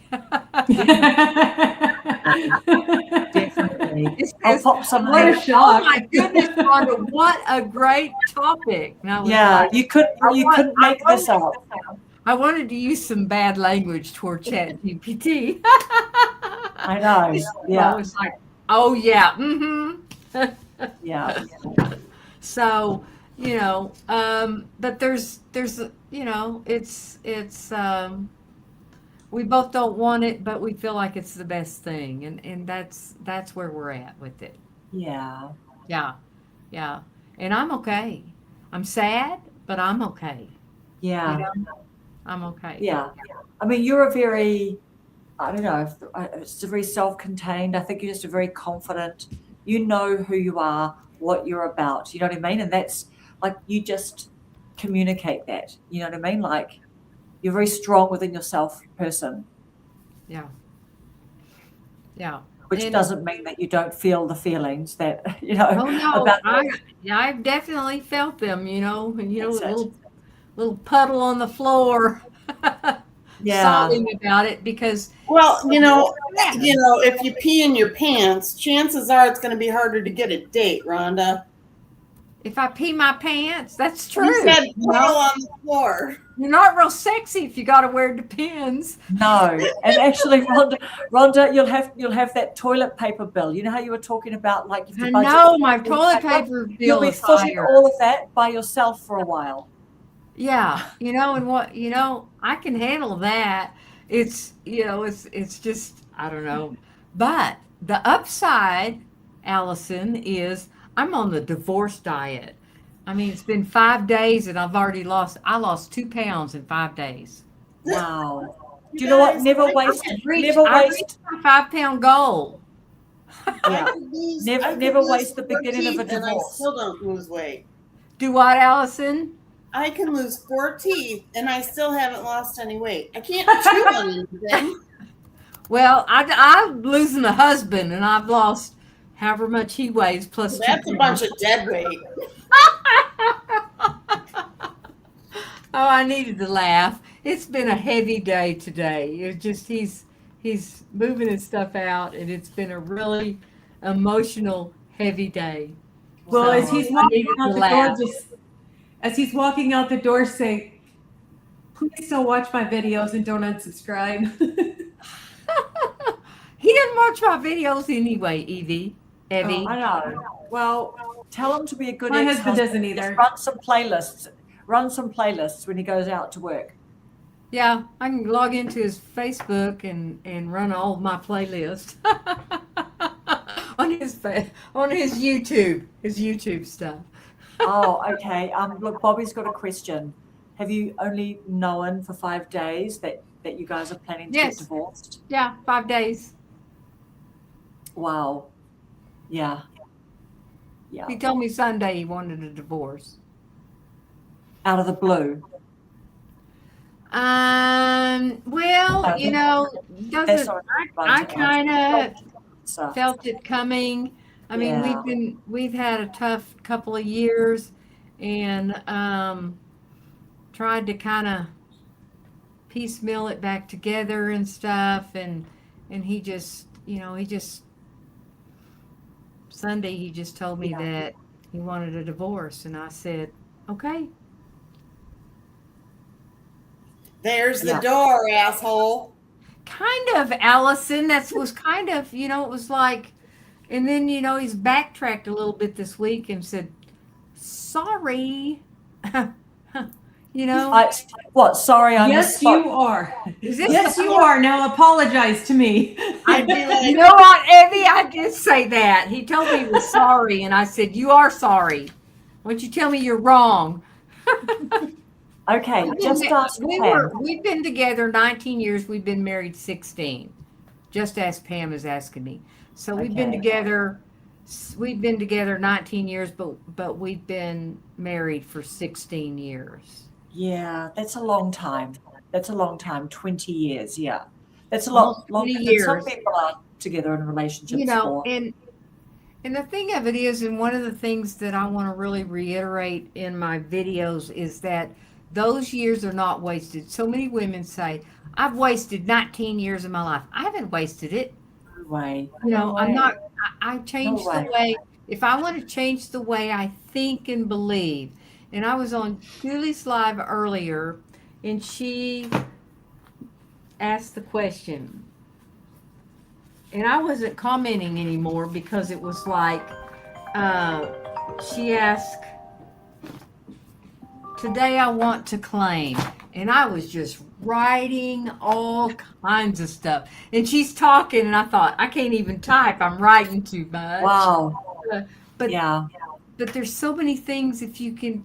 [SPEAKER 3] Definitely.
[SPEAKER 5] It
[SPEAKER 3] I'll
[SPEAKER 5] says,
[SPEAKER 3] pop some
[SPEAKER 4] What a
[SPEAKER 3] there.
[SPEAKER 5] oh
[SPEAKER 4] shock.
[SPEAKER 5] my goodness, Rhonda, what a great topic. And I was
[SPEAKER 3] Yeah,
[SPEAKER 5] like,
[SPEAKER 3] you couldn't make this up.
[SPEAKER 5] I wanted to use some bad language toward Chat GPT.
[SPEAKER 3] I know.
[SPEAKER 5] I
[SPEAKER 3] Yeah.
[SPEAKER 5] was like, oh yeah,
[SPEAKER 3] Yeah.
[SPEAKER 5] So, but there's, we both don't want it, but we feel like it's the best thing. And that's where we're at with it.
[SPEAKER 3] Yeah.
[SPEAKER 5] Yeah. Yeah. And I'm okay. I'm sad, but I'm okay.
[SPEAKER 3] Yeah.
[SPEAKER 5] I'm okay.
[SPEAKER 3] Yeah. I mean, you're a very, I don't know, it's a very self-contained. I think you're just a very confident. You know who you are, what you're about. You know what I mean? And that's like, you just communicate that. You know what I mean? Like, you're very strong within yourself person.
[SPEAKER 5] Yeah. Yeah.
[SPEAKER 3] Which
[SPEAKER 5] And-
[SPEAKER 3] doesn't mean that you don't feel the feelings that,
[SPEAKER 5] Oh no,
[SPEAKER 3] about
[SPEAKER 5] I've definitely felt them,
[SPEAKER 3] That's it.
[SPEAKER 5] little puddle on the floor,
[SPEAKER 3] Yeah.
[SPEAKER 5] sobbing about it because
[SPEAKER 1] Well, if you pee in your pants, chances are it's going to be harder to get a date, Rhonda.
[SPEAKER 5] if I pee my pants, that's true.
[SPEAKER 1] You said puddle on the floor.
[SPEAKER 5] You're not real sexy if you got to wear Depends.
[SPEAKER 3] No, and actually, Rhonda, you'll have that toilet paper bill. You know how you were talking about, like, if
[SPEAKER 5] I
[SPEAKER 3] you budget
[SPEAKER 5] know
[SPEAKER 3] for
[SPEAKER 5] my
[SPEAKER 3] toilet
[SPEAKER 5] toilet
[SPEAKER 3] paper,
[SPEAKER 5] paper
[SPEAKER 3] you'll
[SPEAKER 5] bill
[SPEAKER 3] be
[SPEAKER 5] is
[SPEAKER 3] footing
[SPEAKER 5] higher.
[SPEAKER 3] all of that by yourself for a while.
[SPEAKER 5] Yeah, and what, I can handle that. It's just, I don't know. But the upside, Allison, is I'm on the divorce diet. I mean, it's been 5 days and I lost 2 pounds in 5 days.
[SPEAKER 3] Wow.
[SPEAKER 1] You
[SPEAKER 3] Do you know what?
[SPEAKER 1] guys,
[SPEAKER 3] Never
[SPEAKER 1] I
[SPEAKER 3] waste,
[SPEAKER 5] I
[SPEAKER 3] never
[SPEAKER 5] reached
[SPEAKER 3] waste.
[SPEAKER 5] my 5 pound goal.
[SPEAKER 3] Yeah.
[SPEAKER 1] could lose.
[SPEAKER 3] Never,
[SPEAKER 1] I could
[SPEAKER 3] never
[SPEAKER 1] lose
[SPEAKER 3] waste the
[SPEAKER 1] 4
[SPEAKER 3] beginning of a
[SPEAKER 1] teeth and I
[SPEAKER 3] divorce.
[SPEAKER 1] still don't lose weight.
[SPEAKER 5] Do what, Allison?
[SPEAKER 1] I can lose 4 teeth and I still haven't lost any weight. I can't chew on anything.
[SPEAKER 5] Well, I'm losing a husband and I've lost however much he weighs plus
[SPEAKER 1] That's a
[SPEAKER 5] 2
[SPEAKER 1] bunch
[SPEAKER 5] pounds.
[SPEAKER 1] of dead weight.
[SPEAKER 5] Oh, I needed to laugh. It's been a heavy day today. It's just he's moving his stuff out, and it's been a really emotional, heavy day.
[SPEAKER 4] Well,
[SPEAKER 5] So
[SPEAKER 4] as he's
[SPEAKER 5] I
[SPEAKER 4] walking
[SPEAKER 5] needed
[SPEAKER 4] out
[SPEAKER 5] to
[SPEAKER 4] the door,
[SPEAKER 5] laugh.
[SPEAKER 4] as he's walking out the door, say, "Please don't watch my videos and don't unsubscribe."
[SPEAKER 5] He doesn't watch my videos anyway, Evie. Evie.
[SPEAKER 3] I know. Well, tell him to be a good
[SPEAKER 4] My husband
[SPEAKER 3] ex-husband.
[SPEAKER 4] doesn't either.
[SPEAKER 3] Just run some playlists. Run some playlists when he goes out to work.
[SPEAKER 5] Yeah, I can log into his Facebook and run all of my playlists on his YouTube stuff.
[SPEAKER 3] Oh, okay. Look, Bobby's got a question. Have you only known for 5 days that you guys are planning to
[SPEAKER 5] Yes.
[SPEAKER 3] get divorced?
[SPEAKER 5] Yeah, 5 days.
[SPEAKER 3] Wow. Yeah. Yeah.
[SPEAKER 5] He told me Sunday he wanted a divorce.
[SPEAKER 3] Out of the blue.
[SPEAKER 5] Well,
[SPEAKER 3] That's
[SPEAKER 5] doesn't
[SPEAKER 3] all right.
[SPEAKER 5] I kind of
[SPEAKER 3] So,
[SPEAKER 5] felt it coming. I mean,
[SPEAKER 3] Yeah.
[SPEAKER 5] we've had a tough couple of years, and tried to kind of piecemeal it back together and stuff, and he just Sunday he just told me
[SPEAKER 3] Yeah.
[SPEAKER 5] that he wanted a divorce, and I said, okay.
[SPEAKER 1] There's the
[SPEAKER 3] Yeah.
[SPEAKER 1] door, asshole.
[SPEAKER 5] Kind of, Allison. That was kind of, it was like, and then, he's backtracked a little bit this week and said, sorry.
[SPEAKER 3] What? Sorry, I
[SPEAKER 4] Yes,
[SPEAKER 3] misspoke.
[SPEAKER 4] you are.
[SPEAKER 5] Is this
[SPEAKER 4] Yes,
[SPEAKER 5] the
[SPEAKER 4] you
[SPEAKER 5] part-
[SPEAKER 4] are. Now apologize to me.
[SPEAKER 1] I'd be like,
[SPEAKER 5] You know what, Evie? I did say that. He told me he was sorry, and I said, you are sorry. Why don't you tell me you're wrong?
[SPEAKER 3] Okay, just ask Pam.
[SPEAKER 5] We've been together 19 years. We've been married 16. Just as Pam is asking me. So we've been
[SPEAKER 3] Okay.
[SPEAKER 5] together. We've been together 19 years, but we've been married for 16 years.
[SPEAKER 3] Yeah, that's a long time. 20 years, yeah. That's a
[SPEAKER 5] Almost
[SPEAKER 3] lot longer
[SPEAKER 5] 20
[SPEAKER 3] than some
[SPEAKER 5] years.
[SPEAKER 3] people are together in relationships for.
[SPEAKER 5] And the thing of it is, and one of the things that I want to really reiterate in my videos is that those years are not wasted. So many women say, I've wasted 19 years of my life. I haven't wasted it.
[SPEAKER 3] No way.
[SPEAKER 5] I'm not, I changed
[SPEAKER 3] No
[SPEAKER 5] the
[SPEAKER 3] way.
[SPEAKER 5] way, if I want to change the way I think and believe. And I was on Julie's live earlier, and she asked the question. And I wasn't commenting anymore because it was like, she asked, today I want to claim. And I was just writing all kinds of stuff. And she's talking, and I thought, I can't even type. I'm writing too much.
[SPEAKER 3] Wow.
[SPEAKER 5] But
[SPEAKER 3] Yeah.
[SPEAKER 5] But there's so many things if you can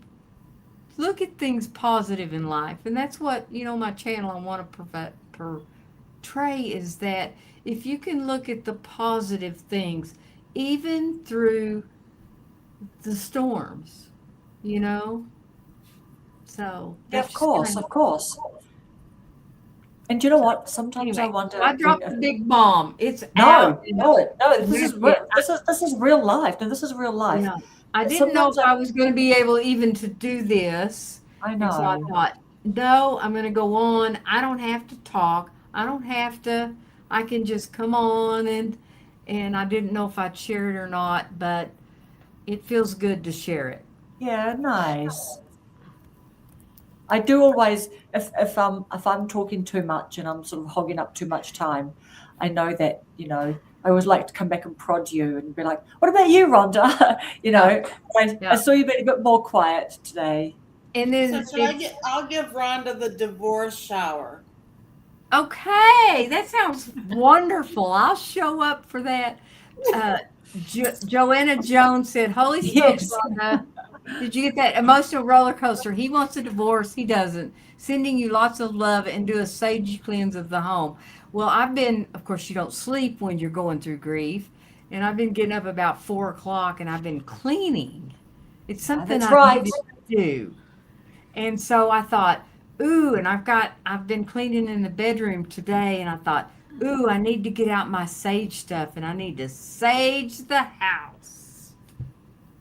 [SPEAKER 5] look at things positive in life. And that's what, my channel I want to portray is that if you can look at the positive things, even through the storms, So
[SPEAKER 3] Yeah,
[SPEAKER 5] that's
[SPEAKER 3] of course,
[SPEAKER 5] just
[SPEAKER 3] of course. And you know what? Sometimes I
[SPEAKER 5] anyway,
[SPEAKER 3] wonder.
[SPEAKER 5] I dropped the big bomb. It's
[SPEAKER 3] No,
[SPEAKER 5] out.
[SPEAKER 3] no. This is
[SPEAKER 5] Yeah.
[SPEAKER 3] this is real life. No, this is real life.
[SPEAKER 5] Yeah. I didn't know if
[SPEAKER 3] Sometimes
[SPEAKER 5] I was going to be able even to do this.
[SPEAKER 3] I
[SPEAKER 5] And so I
[SPEAKER 3] know.
[SPEAKER 5] thought, no, I'm going to go on. I don't have to talk. I don't have to. I can just come on and I didn't know if I'd share it or not, but it feels good to share it.
[SPEAKER 3] Yeah, nice. I do always, if I'm talking too much and I'm sort of hogging up too much time, I know that, I always like to come back and prod you and be like, what about you, Rhonda?
[SPEAKER 5] Yeah.
[SPEAKER 3] I saw you being a bit more quiet today.
[SPEAKER 5] And then
[SPEAKER 1] So I'll give Rhonda the divorce shower.
[SPEAKER 5] okay, that sounds wonderful. I'll show up for that. Uh, Joanna Jones said, "Holy smokes,
[SPEAKER 3] Yes.
[SPEAKER 5] Rhonda! Did you get that emotional roller coaster? He wants a divorce. He doesn't. Sending you lots of love and do a sage cleanse of the home." Well, I've been, of course, you don't sleep when you're going through grief, and I've been getting up about 4 o'clock, and I've been cleaning. It's something
[SPEAKER 3] That's
[SPEAKER 5] I
[SPEAKER 3] right.
[SPEAKER 5] needed to do. And so I thought, ooh, and I've been cleaning in the bedroom today, and I thought, ooh, I need to get out my sage stuff, and I need to sage the house.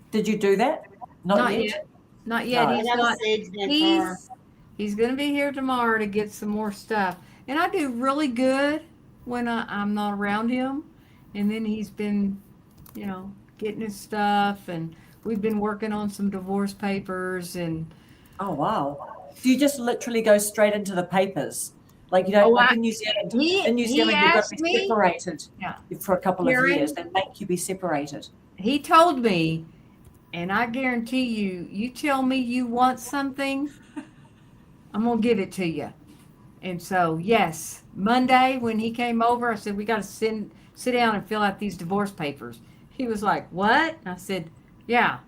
[SPEAKER 3] Did you do that? Not yet.
[SPEAKER 5] Not yet.
[SPEAKER 3] No.
[SPEAKER 5] He's
[SPEAKER 1] I gotta
[SPEAKER 5] not.
[SPEAKER 1] sage my car.
[SPEAKER 5] He's going to be here tomorrow to get some more stuff, and I do really good when I'm not around him. And then he's been, getting his stuff, and we've been working on some divorce papers and.
[SPEAKER 3] Oh, wow. Do you just literally go straight into the papers? Like, you know, like in New Zealand,
[SPEAKER 5] He
[SPEAKER 3] you've got to
[SPEAKER 5] asked
[SPEAKER 3] be
[SPEAKER 5] me.
[SPEAKER 3] separated
[SPEAKER 5] Yeah.
[SPEAKER 3] for a couple
[SPEAKER 5] Karen?
[SPEAKER 3] of years. They make you be separated.
[SPEAKER 5] He told me, and I guarantee you, you tell me you want something, I'm going to give it to you. And so, yes, Monday when he came over, I said, we got to sit down and fill out these divorce papers. He was like, what? I said, yeah.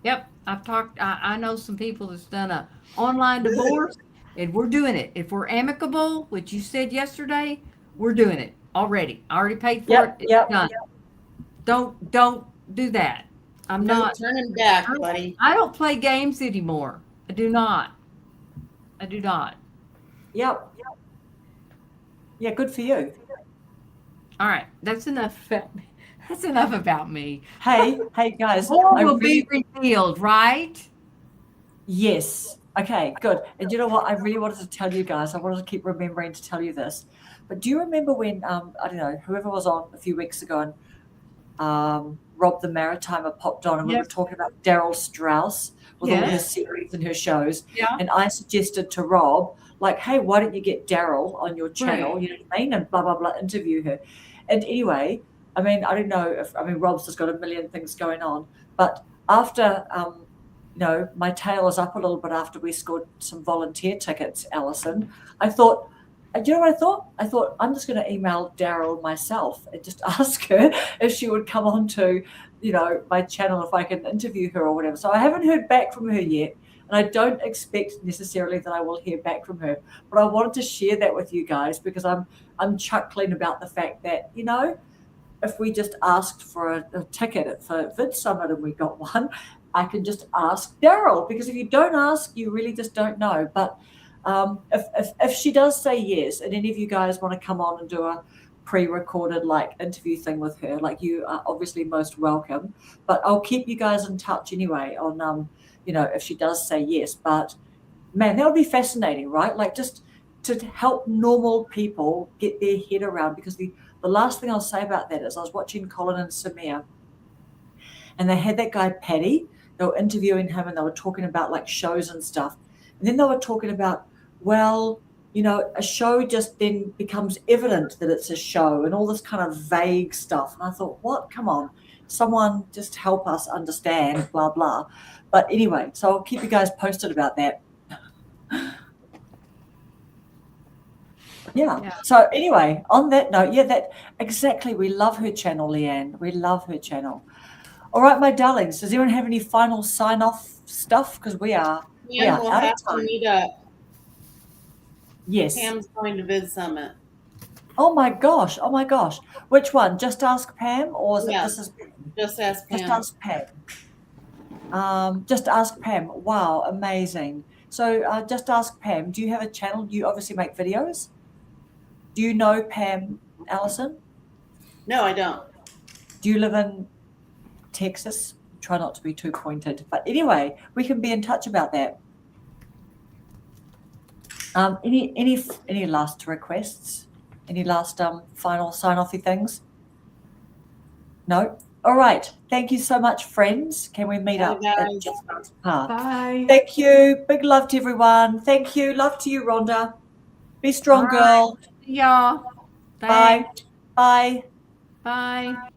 [SPEAKER 5] Yep. I know some people that's done a online divorce, and we're doing it. If we're amicable, which you said yesterday, we're doing it already. I already paid for it. It's done. Don't do that. I'm
[SPEAKER 1] No
[SPEAKER 5] not.
[SPEAKER 1] turning back, buddy.
[SPEAKER 5] I don't play games anymore. I do not.
[SPEAKER 3] Yep. Yeah, good for you.
[SPEAKER 5] All right. That's enough about me. That's enough about me.
[SPEAKER 3] Hey, guys.
[SPEAKER 5] More will be revealed, right?
[SPEAKER 3] Yes. Okay, good. And you know what? I really wanted to tell you guys. I wanted to keep remembering to tell you this. But do you remember when, I don't know, whoever was on a few weeks ago and Rob the Maritimer popped on and we were talking about Daryl Strauss with all her series and her shows.
[SPEAKER 5] Yeah.
[SPEAKER 3] And I suggested to Rob, like, hey, why don't you get Daryl on your channel,
[SPEAKER 5] Right.
[SPEAKER 3] you know what I mean? And blah, blah, blah, interview her. And anyway, I mean, I don't know Rob's just got a million things going on. But after, my tail was up a little bit after we scored some volunteer tickets, Alison, I thought, you know what I thought? I thought, I'm just going to email Daryl myself and just ask her if she would come on to, my channel, if I can interview her or whatever. So I haven't heard back from her yet. And I don't expect necessarily that I will hear back from her. But I wanted to share that with you guys because I'm chuckling about the fact that, if we just asked for a ticket for Vid Summit and we got one, I can just ask Daryl, because if you don't ask, you really just don't know. But if she does say yes, and any of you guys want to come on and do a pre-recorded interview thing with her, you are obviously most welcome. But I'll keep you guys in touch anyway on if she does say yes. But man, that would be fascinating, right? Just to help normal people get their head around, because the last thing I'll say about that is I was watching Colin and Samir, and they had that guy Paddy. They were interviewing him and they were talking about shows and stuff. And then they were talking about, well, a show just then becomes evident that it's a show and all this kind of vague stuff. And I thought, what? Come on, someone just help us understand, blah, blah. But anyway, so I'll keep you guys posted about that. Yeah. So anyway, on that note, that exactly. We love her channel, Leanne. We love her channel. All right, my darlings. Does anyone have any final sign-off stuff? Because we are
[SPEAKER 1] We'll
[SPEAKER 3] out
[SPEAKER 1] have
[SPEAKER 3] of time.
[SPEAKER 1] to meet up.
[SPEAKER 3] Yes.
[SPEAKER 1] Pam's going to Vid Summit.
[SPEAKER 3] Oh my gosh. Which one? Just Ask Pam, or is it this is
[SPEAKER 1] Just Ask Pam.
[SPEAKER 3] Just Ask Pam. Just Ask Pam. Wow, amazing. So Just Ask Pam. Do you have a channel? You obviously make videos. Do you know Pam, Alison?
[SPEAKER 1] No, I don't.
[SPEAKER 3] Do you live in Texas? Try not to be too pointed. But anyway, we can be in touch about that. Any last requests? Any last final sign-offy things? No? All right. Thank you so much, friends. Can we meet up at Just Ask Park?
[SPEAKER 4] Bye.
[SPEAKER 3] Thank you. Big love to everyone. Thank you. Love to you, Rhonda. Be strong, girl.
[SPEAKER 5] Y'all.
[SPEAKER 3] Bye. Bye.
[SPEAKER 5] Bye.